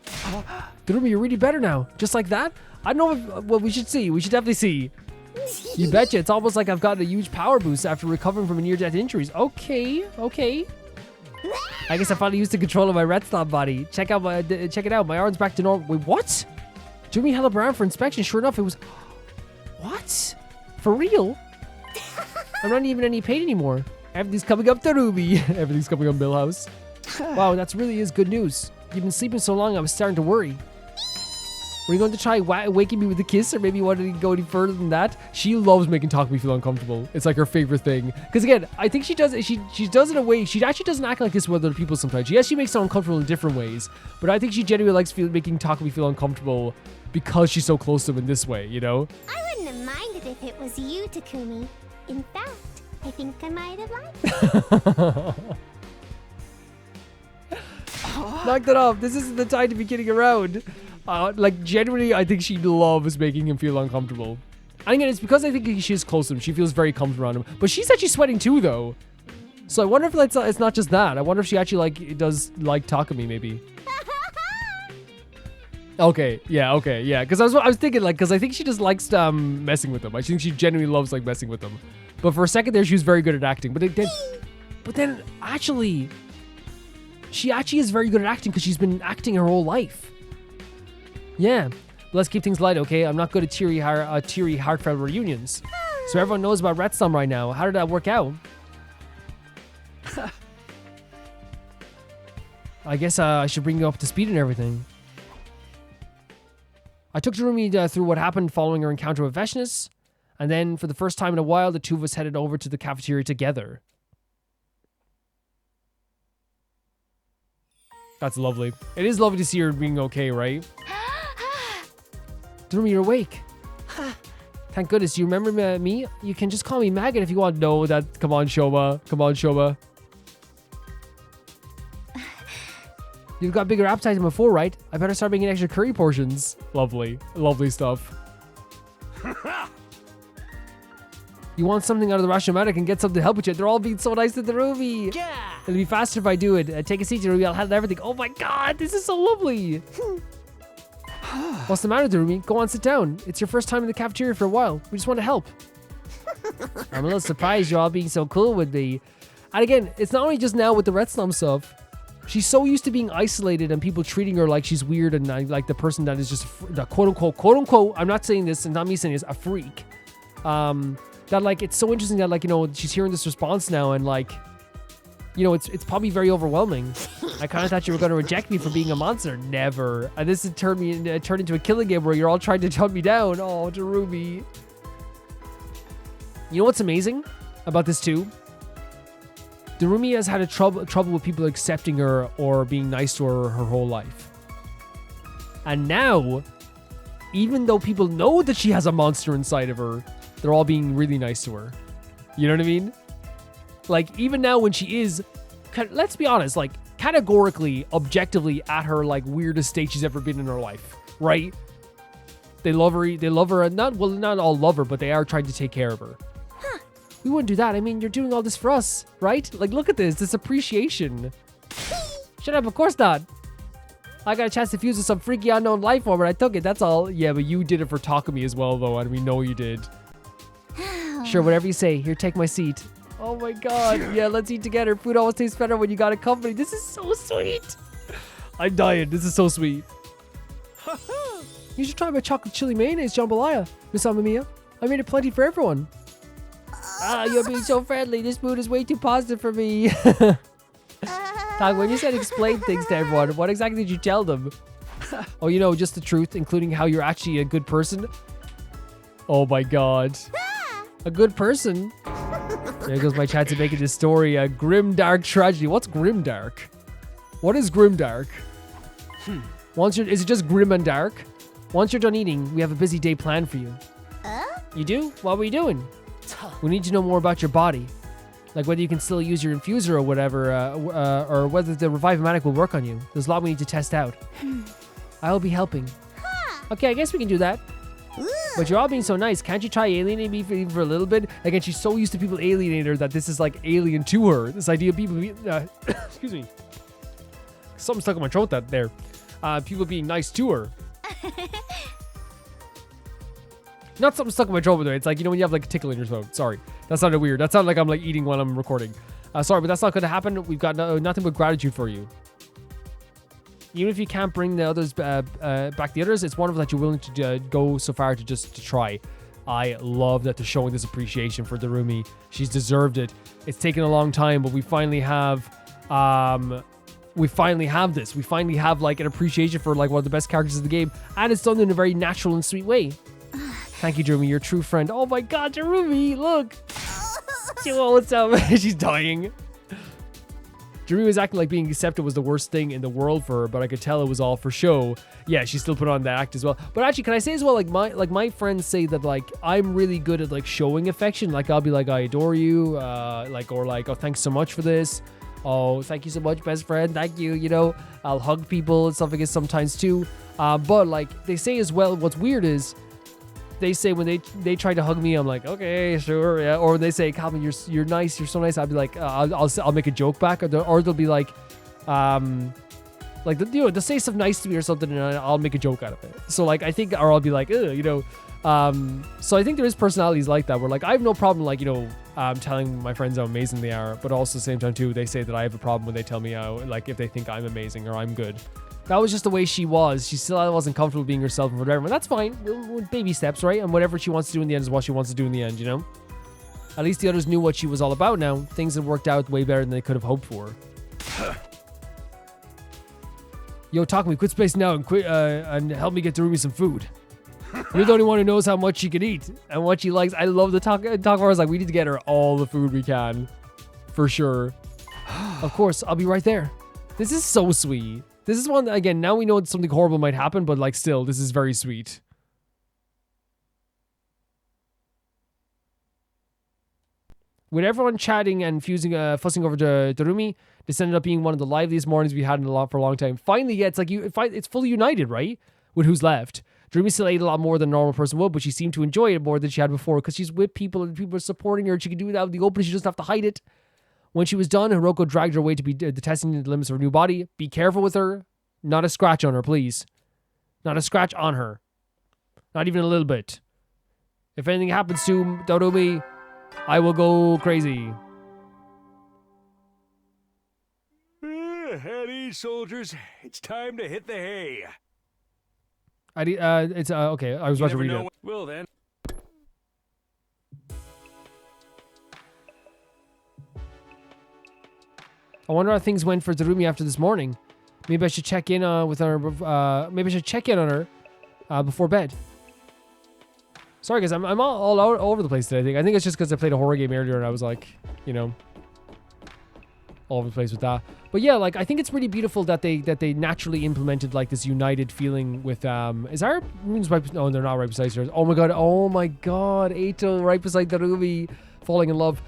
Jerumi, you're really better now. Just like that? I don't know if, well, we should see. We should definitely see. You betcha. It's almost like I've gotten a huge power boost after recovering from near-death injuries. Okay. I guess I finally used the control of my red slot body. Check it out. My arm's back to normal. Wait, what? Jerumi held up her arm for inspection. Sure enough, it was... What? For real? I'm not even any pain anymore. Everything's coming up to Ruby. Everything's coming up Millhouse. Wow, that really is good news. You've been sleeping so long, I was starting to worry. Were you going to try waking me with a kiss, or maybe you wanted to go any further than that? She loves making Takumi feel uncomfortable. It's like her favorite thing. Because again, I think she does it in a way, she actually doesn't act like this with other people sometimes. Yes, she makes them uncomfortable in different ways, but I think she genuinely likes making Takumi feel uncomfortable because she's so close to him in this way, you know? I wouldn't have minded if it was you, Takumi. In fact, I think I might have liked it. Knock that off. This isn't the time to be kidding around. Like, genuinely, I think she loves making him feel uncomfortable. And again, it's because I think she is close to him. She feels very comfortable around him. But she's actually sweating too, though. So I wonder if it's not just that. I wonder if she actually, does like Takumi, maybe. Okay, yeah. Because I was thinking, because I think she just likes messing with him. I think she genuinely loves, messing with him. But for a second there, she was very good at acting. But then, actually, she actually is very good at acting because she's been acting her whole life. Yeah, let's keep things light, okay? I'm not good at teary, heartfelt reunions. So everyone knows about Retstorm right now. How did that work out? I guess I should bring you up to speed and everything. I took Darumi through what happened following her encounter with Veshnis, and then for the first time in a while, the two of us headed over to the cafeteria together. That's lovely. It is lovely to see her being okay, right? Darumi, you're awake. Thank goodness. Do you remember me? You can just call me Maggot if you want. No, come on, Shoma. Come on, Shoma. You've got bigger appetite than before, right? I better start making extra curry portions. Lovely. Lovely stuff. You want something out of the Rashomonic and get something to help with you. They're all being so nice to the Ruby. Yeah. It'll be faster if I do it. Take a seat, Darumi. I'll handle everything. Oh my god, this is so lovely. What's the matter, Darumi? Go on, sit down. It's your first time in the cafeteria for a while. We just want to help. I'm a little surprised you're all being so cool with me. And again, it's not only just now with the Retstorm stuff. She's so used to being isolated and people treating her like she's weird and like the person that is just the quote unquote, I'm not saying this and not me saying this, a freak. That it's so interesting that she's hearing this response now and it's probably very overwhelming. I kind of thought you were going to reject me for being a monster. Never. And this has turned into a killing game where you're all trying to hunt me down. Oh, Darumi. You know what's amazing about this too? Darumi has had trouble with people accepting her or being nice to her whole life. And now, even though people know that she has a monster inside of her, they're all being really nice to her. You know what I mean? Even now when she is, let's be honest, categorically, objectively at her, weirdest state she's ever been in her life, right? They love her, not all love her, but they are trying to take care of her. Huh. We wouldn't do that. I mean, you're doing all this for us, right? Look at this appreciation. Shut up, of course not. I got a chance to fuse with some freaky unknown life form and I took it, that's all. Yeah, but you did it for Takumi as well, though, and we know you did. Sure, whatever you say. Here, take my seat. Oh my god. Yeah, let's eat together. Food always tastes better when you got a company. This is so sweet. I'm dying. This is so sweet. You should try my chocolate chili mayonnaise jambalaya, Miss Amamiya. I made it plenty for everyone. You're being so friendly. This mood is way too positive for me. Tog, when you said explain things to everyone, what exactly did you tell them? Oh, just the truth, including how you're actually a good person. Oh my god. A good person? There goes my chance of making this story a grim, dark tragedy. What's grim, dark? What is grim, dark? Is it just grim and dark? Once you're done eating, we have a busy day planned for you. You do? What were you doing? We need to know more about your body. Whether you can still use your infuser or whatever, or whether the Revive-O-Matic will work on you. There's a lot we need to test out. I'll be helping. Okay, I guess we can do that. But you're all being so nice. Can't you try alienating me for a little bit? Again, she's so used to people alienating her that this is alien to her. This idea of people being, excuse me. Something stuck in my throat there. People being nice to her. Not something stuck in my throat, by the way. It's when you have a tickle in your throat. Sorry. That sounded weird. That sounded like I'm eating while I'm recording. Sorry, but that's not going to happen. We've got nothing but gratitude for you. Even if you can't bring the others back the others, it's wonderful that you're willing to go so far to try. I love that they're showing this appreciation for Darumi. She's deserved it. It's taken a long time, but we finally have this. We finally have like an appreciation for like one of the best characters of the game, and it's done in a very natural and sweet way. Thank you, Darumi. You're a true friend. Oh my God, Darumi, look. Oh, what's up? She's dying. Darumi was acting like being accepted was the worst thing in the world for her, but I could tell it was all for show. Yeah, she still put on the act as well. But actually, can I say as well, like my friends say that like I'm really good at like showing affection. Like I'll be like, I adore you, or like, oh, thanks so much for this. Oh, thank you so much, best friend. Thank you. You know, I'll hug people and stuff like this sometimes too. But like they say as well, what's weird is they say when they try to hug me, I'm like, okay, sure, yeah. Or when they say, Calvin, you're nice, you're so nice, I'll be like, I'll make a joke back, or they'll be like, they'll say stuff nice to me or something, and I'll make a joke out of it. So like I think, or I'll be like, ugh, you know. So I think there is personalities like that where like I have no problem like, you know, telling my friends how amazing they are, but also at the same time too, they say that I have a problem when they tell me how, like, if they think I'm amazing or I'm good. That was just the way she was. She still wasn't comfortable being herself or whatever. And that's fine. Baby steps, right? And whatever she wants to do in the end is what she wants to do in the end, you know? At least the others knew what she was all about now. Things had worked out way better than they could have hoped for. Yo, Takumi, quit space now and help me get Darumi some food. You're the only one who knows how much she can eat and what she likes. I love the Takuma is like, we need to get her all the food we can. For sure. Of course, I'll be right there. This is so sweet. This is one, again, now we know something horrible might happen, but like still, this is very sweet. With everyone chatting and fussing over Darumi, this ended up being one of the liveliest mornings we had for a long time. Finally, yeah, it's like it's fully united, right? With who's left. Darumi still ate a lot more than a normal person would, but she seemed to enjoy it more than she had before because she's with people and people are supporting her and she can do it out in the open. She doesn't have to hide it. When she was done, Hiroko dragged her away to be testing the limits of her new body. Be careful with her. Not a scratch on her, please. Not a scratch on her. Not even a little bit. If anything happens to Darumi, I will go crazy. At ease, soldiers. It's time to hit the hay. Okay. I was about to read it. Well then. I wonder how things went for Darumi after this morning. Maybe I should check in with her. Maybe I should check in on her before bed. Sorry, guys. I'm all over the place today. I think it's just because I played a horror game earlier and I was like, you know, all over the place with that. But yeah, like I think it's really beautiful that they naturally implemented like this united feeling with is our runes right? No, they're not right beside her. Oh my god, Eito right beside Darumi, falling in love.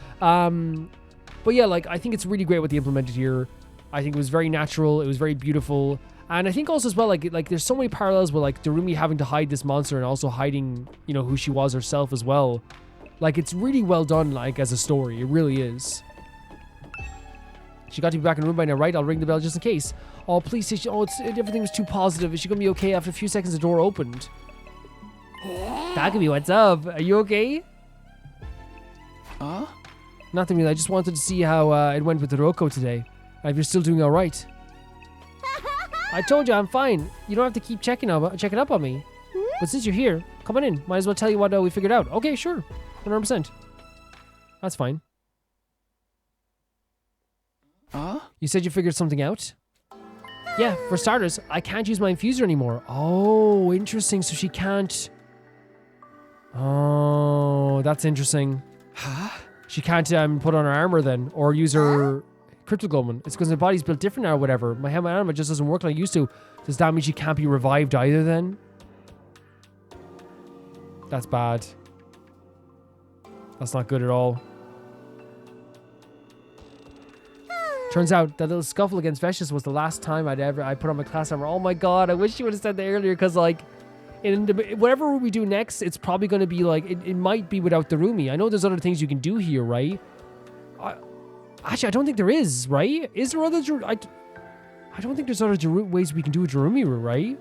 But yeah, like I think it's really great what they implemented here. I think it was very natural. It was very beautiful. And I think also as well, like there's so many parallels with like Darumi having to hide this monster and also hiding, you know, who she was herself as well. Like it's really well done, like as a story. It really is. She got to be back in the room by now, right? I'll ring the bell just in case. Oh, please say everything was too positive. Is she gonna be okay? After a few seconds, the door opened. Takumi, what's up? Are you okay? Nothing really. I just wanted to see how it went with Hiroko today. If you're still doing all right. I told you I'm fine. You don't have to keep checking up on me. But since you're here, come on in. Might as well tell you what we figured out. Okay, sure. 100%. That's fine. You said you figured something out? Yeah, for starters, I can't use my infuser anymore. Oh, interesting. So she can't... Oh, that's interesting. She can't put on her armor then, or use her cryptoglobin. It's because her body's built different now or whatever. My armor just doesn't work like it used to. Does that mean she can't be revived either then? That's bad. That's not good at all. Turns out that little scuffle against Vestius was the last time I put on my class armor. Oh my god, I wish you would have said that earlier, because like whatever we do next, it's probably going to be like it might be without Darumi. I know there's other things you can do here, right? Actually, I don't think there is, right? Is there other I don't think there's other ways we can do a Darumi, right?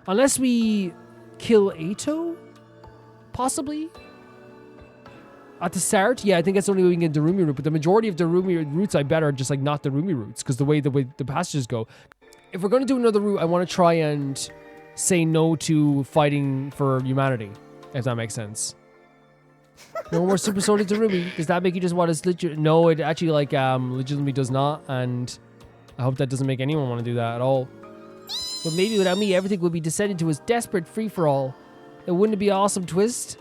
Unless we kill Eito? Possibly? At the start? Yeah, I think that's the only way we can get Darumi route. But the majority of Darumi routes, I bet, are just like not Darumi routes. Because the way the passages go. If we're going to do another route, I want to try and say no to fighting for humanity. if that makes sense. No more Super Soda Darumi. Does that make you just want to No, it actually like legitimately does not, and I hope that doesn't make anyone want to do that at all. But maybe without me, everything would be descended to a desperate free-for-all. It wouldn't be an awesome twist?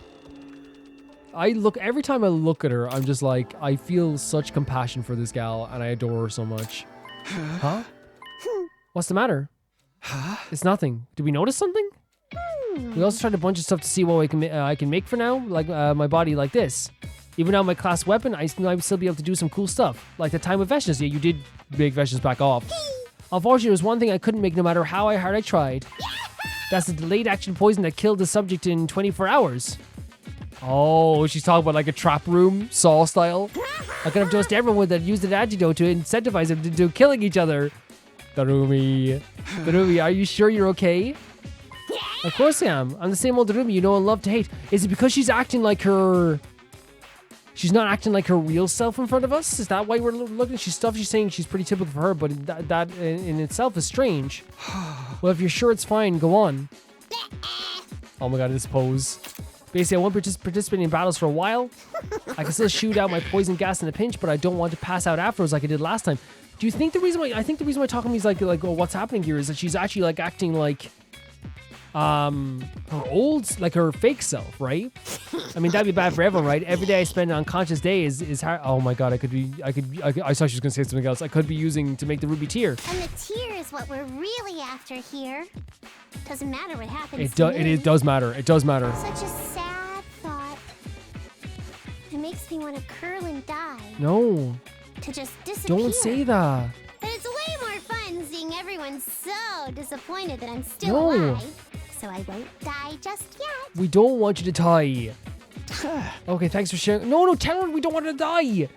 Every time I look at her, I'm just like, I feel such compassion for this gal, and I adore her so much. Huh? What's the matter? It's nothing. Did we notice something? We also tried a bunch of stuff to see what I can make for now, like my body like this. Even without my class weapon, I would still be able to do some cool stuff, like the time with Veshnas. Yeah, you did make Veshnas back off. Unfortunately, there was one thing I couldn't make no matter how hard I tried. That's the delayed action poison that killed the subject in 24 hours. Oh, she's talking about like a trap room, Saw style. I could have dosed everyone that used an antidote to incentivize them to do killing each other. Darumi, are you sure you're okay? Of course I am. I'm the same old Darumi you know and love to hate. Is it because she's acting like her... She's not acting like her real self in front of us? Is that why we're looking at stuff she's saying she's pretty typical for her, but that in itself is strange. Well, if you're sure it's fine, go on. Oh my god, this pose. Basically, I won't participate in battles for a while. I can still shoot out my poison gas in a pinch, but I don't want to pass out afterwards like I did last time. Do you think the reason why... I think the reason why Takumi is like oh, what's happening here is that she's actually like acting like... her old, like her fake self, right? I mean, that'd be bad for everyone, right? Every day I spend an unconscious day is hard. Oh my god, I thought she was gonna say something else. I could be using to make the ruby tear. And the tear is what we're really after here. Doesn't matter what happens. It does matter. It does matter. Such a sad thought. It makes me want to curl and die. No. To just disappear. Don't say that. But it's way more fun seeing everyone so disappointed that I'm still alive. So I won't die just yet. We don't want you to die. Okay, thanks for sharing. No, tell her we don't want her to die.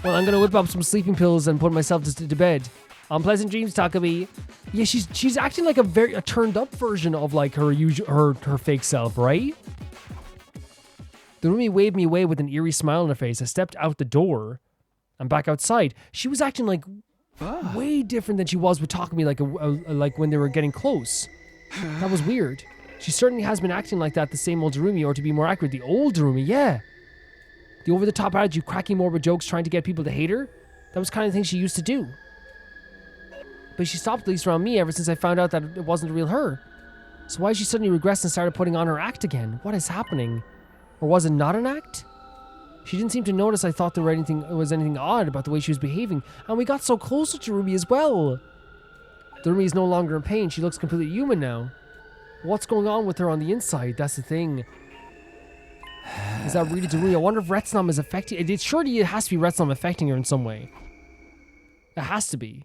Well, I'm gonna whip up some sleeping pills and put myself to bed. Unpleasant dreams, Takumi. Yeah, she's acting like a turned up version of like her fake self, right? The Darumi waved me away with an eerie smile on her face. I stepped out the door. I'm back outside. She was acting like way different than she was with Takumi, like when they were getting close. That was weird. She certainly has been acting like that, the same old Darumi, or to be more accurate, the old Darumi, yeah. The over-the-top attitude, cracking morbid jokes, trying to get people to hate her. That was the kind of thing she used to do. But she stopped at least around me ever since I found out that it wasn't the real her. So why did she suddenly regress and started putting on her act again? What is happening? Or was it not an act? She didn't seem to notice I thought there was anything odd about the way she was behaving, and we got so close to Darumi as well. Darumi is no longer in pain. She looks completely human now. What's going on with her on the inside? That's the thing. Is that really Darumi? I wonder if Retsnam is affecting... Surely it has to be Retsnam affecting her in some way. It has to be.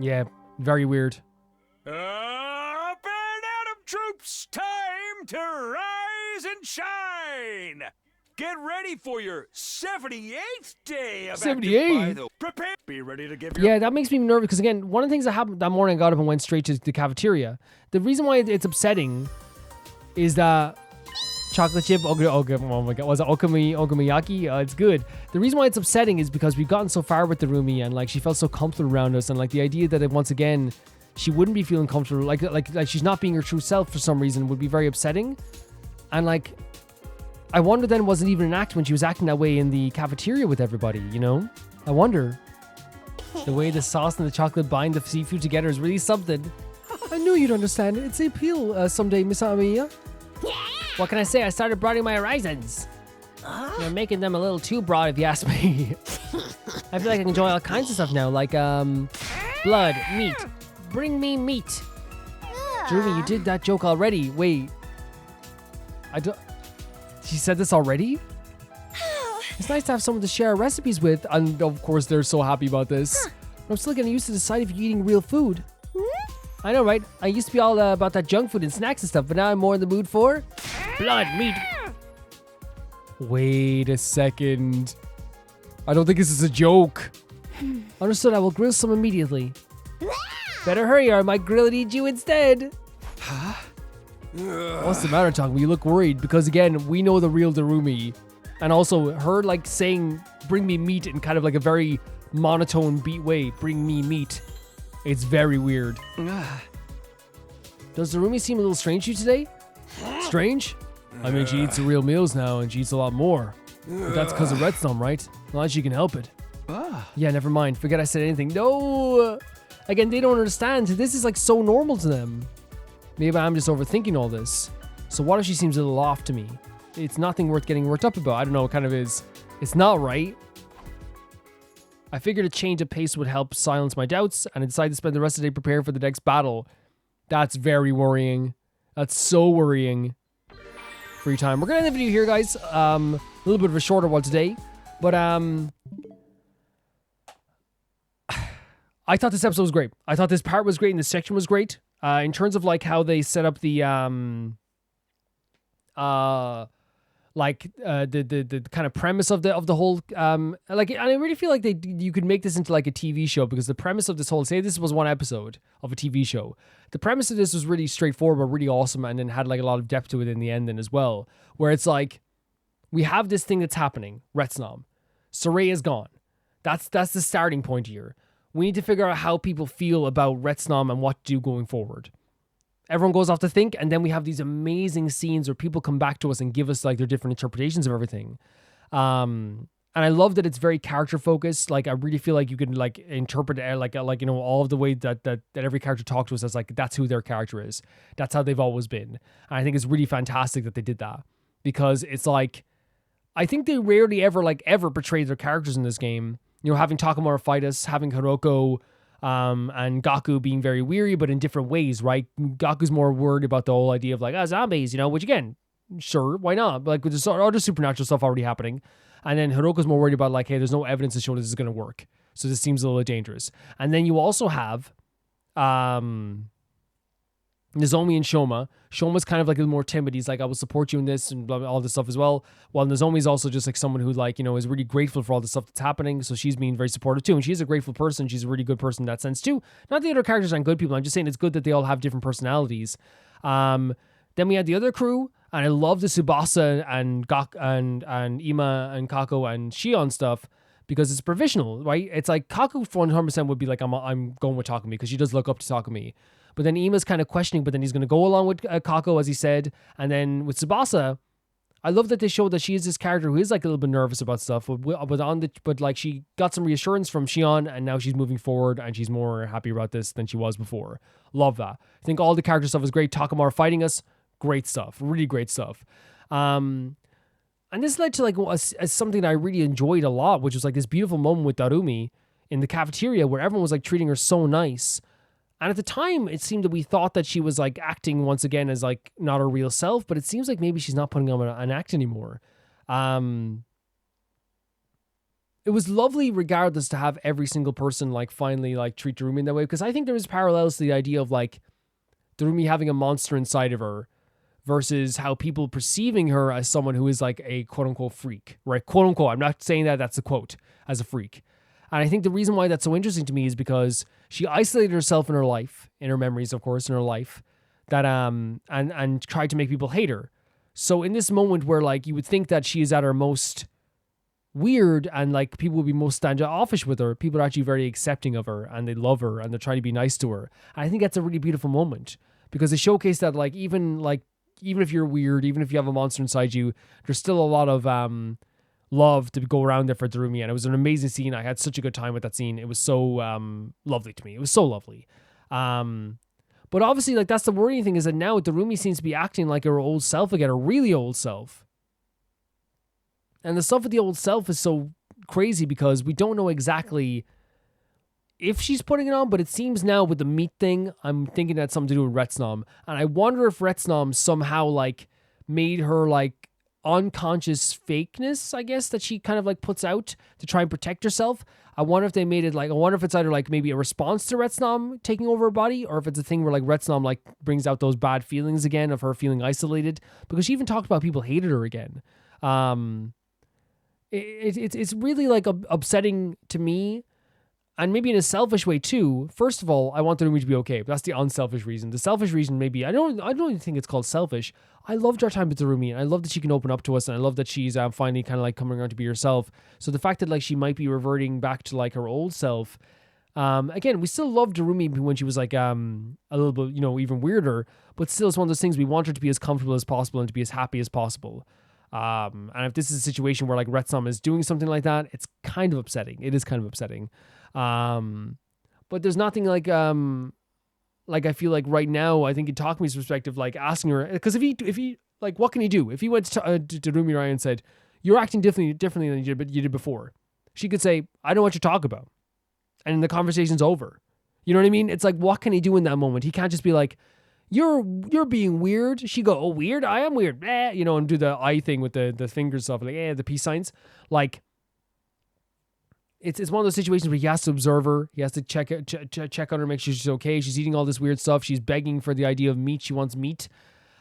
Yeah, very weird. Up and Adam troops, time to rise and shine. Get ready for your 78th day of 78? Prepare. Be ready to give your... Yeah, that makes me nervous because, again, one of the things that happened that morning, I got up and went straight to the cafeteria. The reason why it's upsetting is that chocolate chip, oh my god, was it okonomiyaki? It's good. The reason why it's upsetting is because we've gotten so far with the Darumi, and like she felt so comfortable around us, and like the idea that once again she wouldn't be feeling comfortable, like she's not being her true self for some reason, would be very upsetting. And like, I wonder then, was it even an act when she was acting that way in the cafeteria with everybody, you know? I wonder. The way the sauce and the chocolate bind the seafood together is really something. I knew you'd understand. It's a appeal someday, Miss Amiya. What can I say? I started broadening my horizons. You're making them a little too broad, if you ask me. I feel like I can enjoy all kinds of stuff now, like blood, meat. Bring me meat. Darumi, you did that joke already. Wait. I don't... She said this already? It's nice to have someone to share recipes with, and of course they're so happy about this. I'm still getting used to decide if you're eating real food. I know, right? I used to be all about that junk food and snacks and stuff, but now I'm more in the mood for blood, meat. Wait a second. I don't think this is a joke. Understood, I will grill some immediately. Better hurry or I might grill and eat you instead. What's the matter, Takumi? You look worried because, again, we know the real Darumi. And also, her, like, saying, bring me meat in kind of like a very monotone beat way. Bring me meat. It's very weird. Does Darumi seem a little strange to you today? Strange? I mean, she eats real meals now, and she eats a lot more. But that's because of Retsnum, right? Not like she can help it. Yeah, never mind. Forget I said anything. No! Again, they don't understand. This is like so normal to them. Maybe I'm just overthinking all this. So what if she seems a little off to me? It's nothing worth getting worked up about. I don't know, it kind of is. It's not right. I figured a change of pace would help silence my doubts, and I decided to spend the rest of the day preparing for the next battle. That's very worrying. That's so worrying. Free time. We're going to end the video here, guys. A little bit of a shorter one today. But, I thought this episode was great. I thought this part was great and this section was great. In terms of like how they set up the kind of premise of the whole like, and I really feel like you could make this into like a TV show, because the premise of this whole, say this was one episode of a TV show, the premise of this was really straightforward but really awesome, and then had like a lot of depth to it in the end then as well, where it's like we have this thing that's happening, Retsnam. Soraya is gone. That's the starting point here. We need to figure out how people feel about Retsnam and what to do going forward. Everyone goes off to think, and then we have these amazing scenes where people come back to us and give us like their different interpretations of everything. And I love that it's very character focused. Like I really feel like you can like interpret it like you know, all of the way that every character talks to us as like that's who their character is. That's how they've always been. And I think it's really fantastic that they did that, because it's like I think they rarely ever portray their characters in this game. You know, having Takamura fight us, having Hiroko and Gaku being very weary, but in different ways, right? Gaku's more worried about the whole idea of like, zombies, you know, which again, sure, why not? But like with the other supernatural stuff already happening. And then Hiroko's more worried about like, hey, there's no evidence to show this is going to work. So this seems a little dangerous. And then you also have Nozomi and Shoma. Shoma's kind of like a little more timid. He's like, I will support you in this and blah, blah, all this stuff as well. While Nozomi's also just like someone who like, you know, is really grateful for all the stuff that's happening. So she's being very supportive too. And she's a grateful person. She's a really good person in that sense too. Not the other characters aren't good people. I'm just saying it's good that they all have different personalities. Then we had the other crew, and I love the Tsubasa and and Ima and Kako and Shion stuff, because it's provisional, right? It's like Kaku 100% would be like, I'm going with Takumi, because she does look up to Takumi. But then Ima's kind of questioning, but then he's going to go along with Kako, as he said. And then with Tsubasa, I love that they showed that she is this character who is like a little bit nervous about stuff, but like she got some reassurance from Shion, and now she's moving forward and she's more happy about this than she was before. Love that. I think all the character stuff is great. Takamura fighting us, great stuff, really great stuff. And this led to like something that I really enjoyed a lot, which was like this beautiful moment with Darumi in the cafeteria where everyone was like treating her so nice. And at the time, it seemed that we thought that she was like acting once again as like not her real self, but it seems like maybe she's not putting on an act anymore. It was lovely regardless to have every single person like finally like treat Darumi in that way, because I think there is parallels to the idea of like Darumi having a monster inside of her versus how people perceiving her as someone who is like a quote unquote freak, right? Quote unquote. I'm not saying that that's a quote, as a freak. And I think the reason why that's so interesting to me is because she isolated herself in her life, in her memories, of course, in her life, that and tried to make people hate her. So in this moment where like you would think that she is at her most weird and like people would be most standoffish with her, people are actually very accepting of her and they love her and they're trying to be nice to her. And I think that's a really beautiful moment, because they showcase that like even if you're weird, even if you have a monster inside you, there's still a lot of love to go around there for Darumi. And it was an amazing scene. I had such a good time with that scene. It was so lovely to me. It was so lovely. But obviously, like, that's the worrying thing, is that now Darumi seems to be acting like her old self again, her really old self. And the stuff with the old self is so crazy because we don't know exactly if she's putting it on, but it seems now with the meat thing, I'm thinking that's something to do with Retsnam. And I wonder if Retsnam somehow like made her like unconscious fakeness, I guess, that she kind of like puts out to try and protect herself. I wonder if they made it like, I wonder if it's either like maybe a response to Retsnam taking over her body, or if it's a thing where like Retsnam like brings out those bad feelings again of her feeling isolated, because she even talked about people hated her again. It's really like upsetting to me. And maybe in a selfish way too. First of all, I want the Rumi to be okay. That's the unselfish reason. The selfish reason, maybe I don't even think it's called selfish. I loved our time with the Rumi, and I love that she can open up to us, and I love that she's finally kind of like coming around to be herself. So the fact that like she might be reverting back to like her old self. Again, we still loved Rumi when she was like a little bit, even weirder. But still, it's one of those things we want her to be as comfortable as possible and to be as happy as possible. And if this is a situation where like Retsam is doing something like that, it's kind of upsetting. It is kind of upsetting. But there's nothing like I feel like right now, I think in Takumi's perspective, like asking her, because if he like, what can he do? If he went to Rumi Rai and said, you're acting differently than you did before, she could say, I don't know what you're talking about. And the conversation's over. You know what I mean? It's like, what can he do in that moment? He can't just be like, you're being weird. She go, oh, weird? I am weird. And do the eye thing with the fingers stuff, like, the peace signs. Like, it's one of those situations where he has to observe her. He has to check on her, make sure she's okay. She's eating all this weird stuff. She's begging for the idea of meat. She wants meat.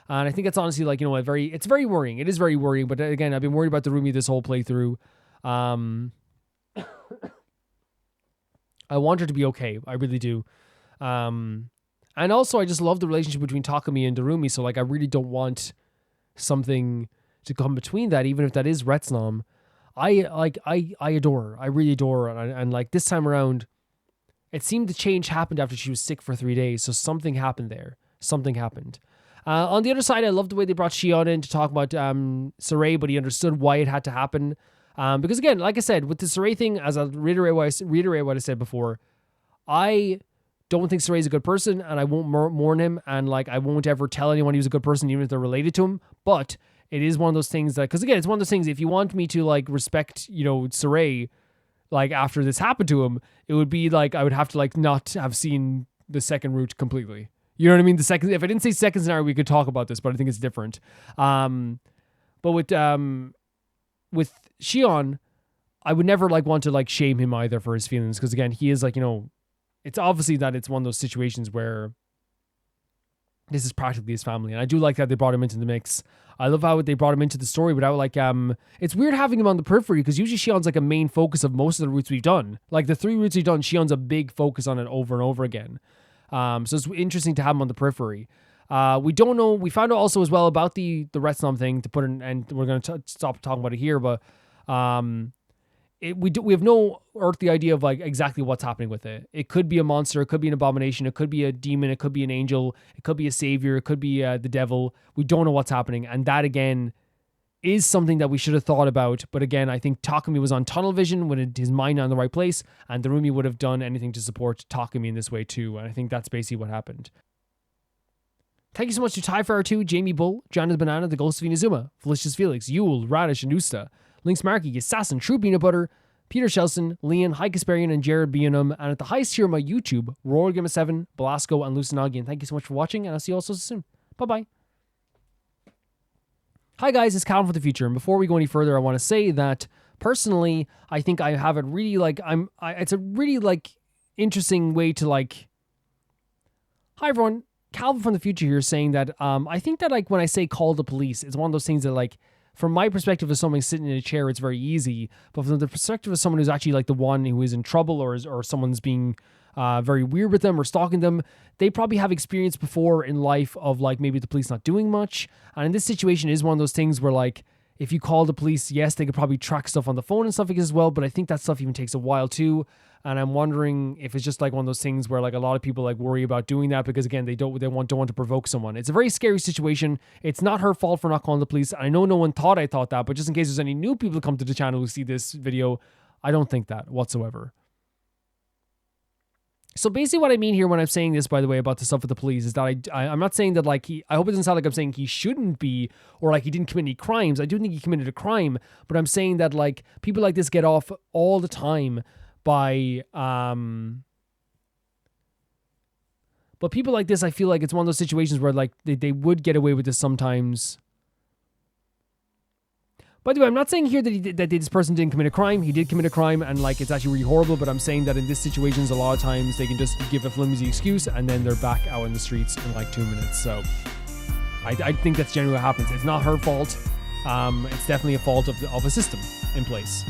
And I think that's honestly like, it's very worrying. It is very worrying. But again, I've been worried about the Rumi this whole playthrough. I want her to be okay. I really do. And also, I just love the relationship between Takumi and Darumi. So, like, I really don't want something to come between that, even if that is Retsam. I adore her. I really adore her. And like, this time around, it seemed the change happened after she was sick for 3 days. So, something happened there. Something happened. On the other side, I love the way they brought Shion in to talk about Saray, but he understood why it had to happen. Because again, like I said, with the Saray thing, as I reiterate what I said before, I don't think Saray's a good person, and I won't mourn him, and like I won't ever tell anyone he was a good person, even if they're related to him. But it is one of those things that, because again, it's one of those things. If you want me to like respect, Saray, like after this happened to him, it would be like I would have to like not have seen the second route completely. You know what I mean? If I didn't say second scenario, we could talk about this, but I think it's different. But with Shion, I would never like want to like shame him either for his feelings, because again, he is like, it's obviously that it's one of those situations where this is practically his family, and I do like that they brought him into the mix. I love how they brought him into the story without like it's weird having him on the periphery, because usually Shion's like a main focus of most of the routes we've done. Like the 3 routes we've done, Shion's a big focus on it over and over again. So it's interesting to have him on the periphery. We don't know. We found out also as well about the Retsam thing, to put in, and we're going to stop talking about it here, but we have no earthly idea of like exactly what's happening with it. It could be a monster, it could be an abomination, it could be a demon, it could be an angel, it could be a savior, it could be the devil. We don't know what's happening, and that again is something that we should have thought about. But again, I think Takumi was on tunnel vision when his mind on the right place, and Darumi would have done anything to support Takumi in this way too, and I think that's basically what happened. Thank you so much to TieFire2, Jamie Bull, John the Banana, The Ghost of Inazuma, Felicious Felix, Yule, Radish, and Usta, Lynx Markey, Assassin, True Peanut Butter, Peter Shelson, Leon, High Kasparian, and Jared Bianum, and at the highest tier of my YouTube, Roar Game of 7, Belasco, and Lucinagi. And thank you so much for watching, and I'll see you all so soon. Bye-bye. Hi guys, it's Calvin for the future, and before we go any further, I want to say that personally, I think I have it really like it's a really like interesting way to like. Hi everyone, Calvin from the future here, saying that I think that like when I say call the police, it's one of those things that like, from my perspective as someone sitting in a chair, it's very easy, but from the perspective of someone who's actually like the one who is in trouble, or someone's being very weird with them or stalking them, they probably have experience before in life of like maybe the police not doing much. And in this situation, it is one of those things where like, if you call the police, yes, they could probably track stuff on the phone and stuff like this as well, but I think that stuff even takes a while too. And I'm wondering if it's just like one of those things where like a lot of people like worry about doing that because again, they don't want to provoke someone. It's a very scary situation. It's not her fault for not calling the police. I know no one thought I thought that, but just in case there's any new people who come to the channel who see this video, I don't think that whatsoever. So basically what I mean here when I'm saying this, by the way, about the stuff with the police is that I'm not saying that like I hope it doesn't sound like I'm saying he shouldn't be, or like he didn't commit any crimes. I do think he committed a crime, but I'm saying that like people like this get off all the time by, but people like this, I feel like it's one of those situations where like they would get away with this sometimes. By the way, I'm not saying here that this person didn't commit a crime. He did commit a crime, and like it's actually really horrible, but I'm saying that in these situations, a lot of times they can just give a flimsy excuse and then they're back out in the streets in like 2 minutes. So I think that's generally what happens. It's not her fault. It's definitely a fault of a system in place.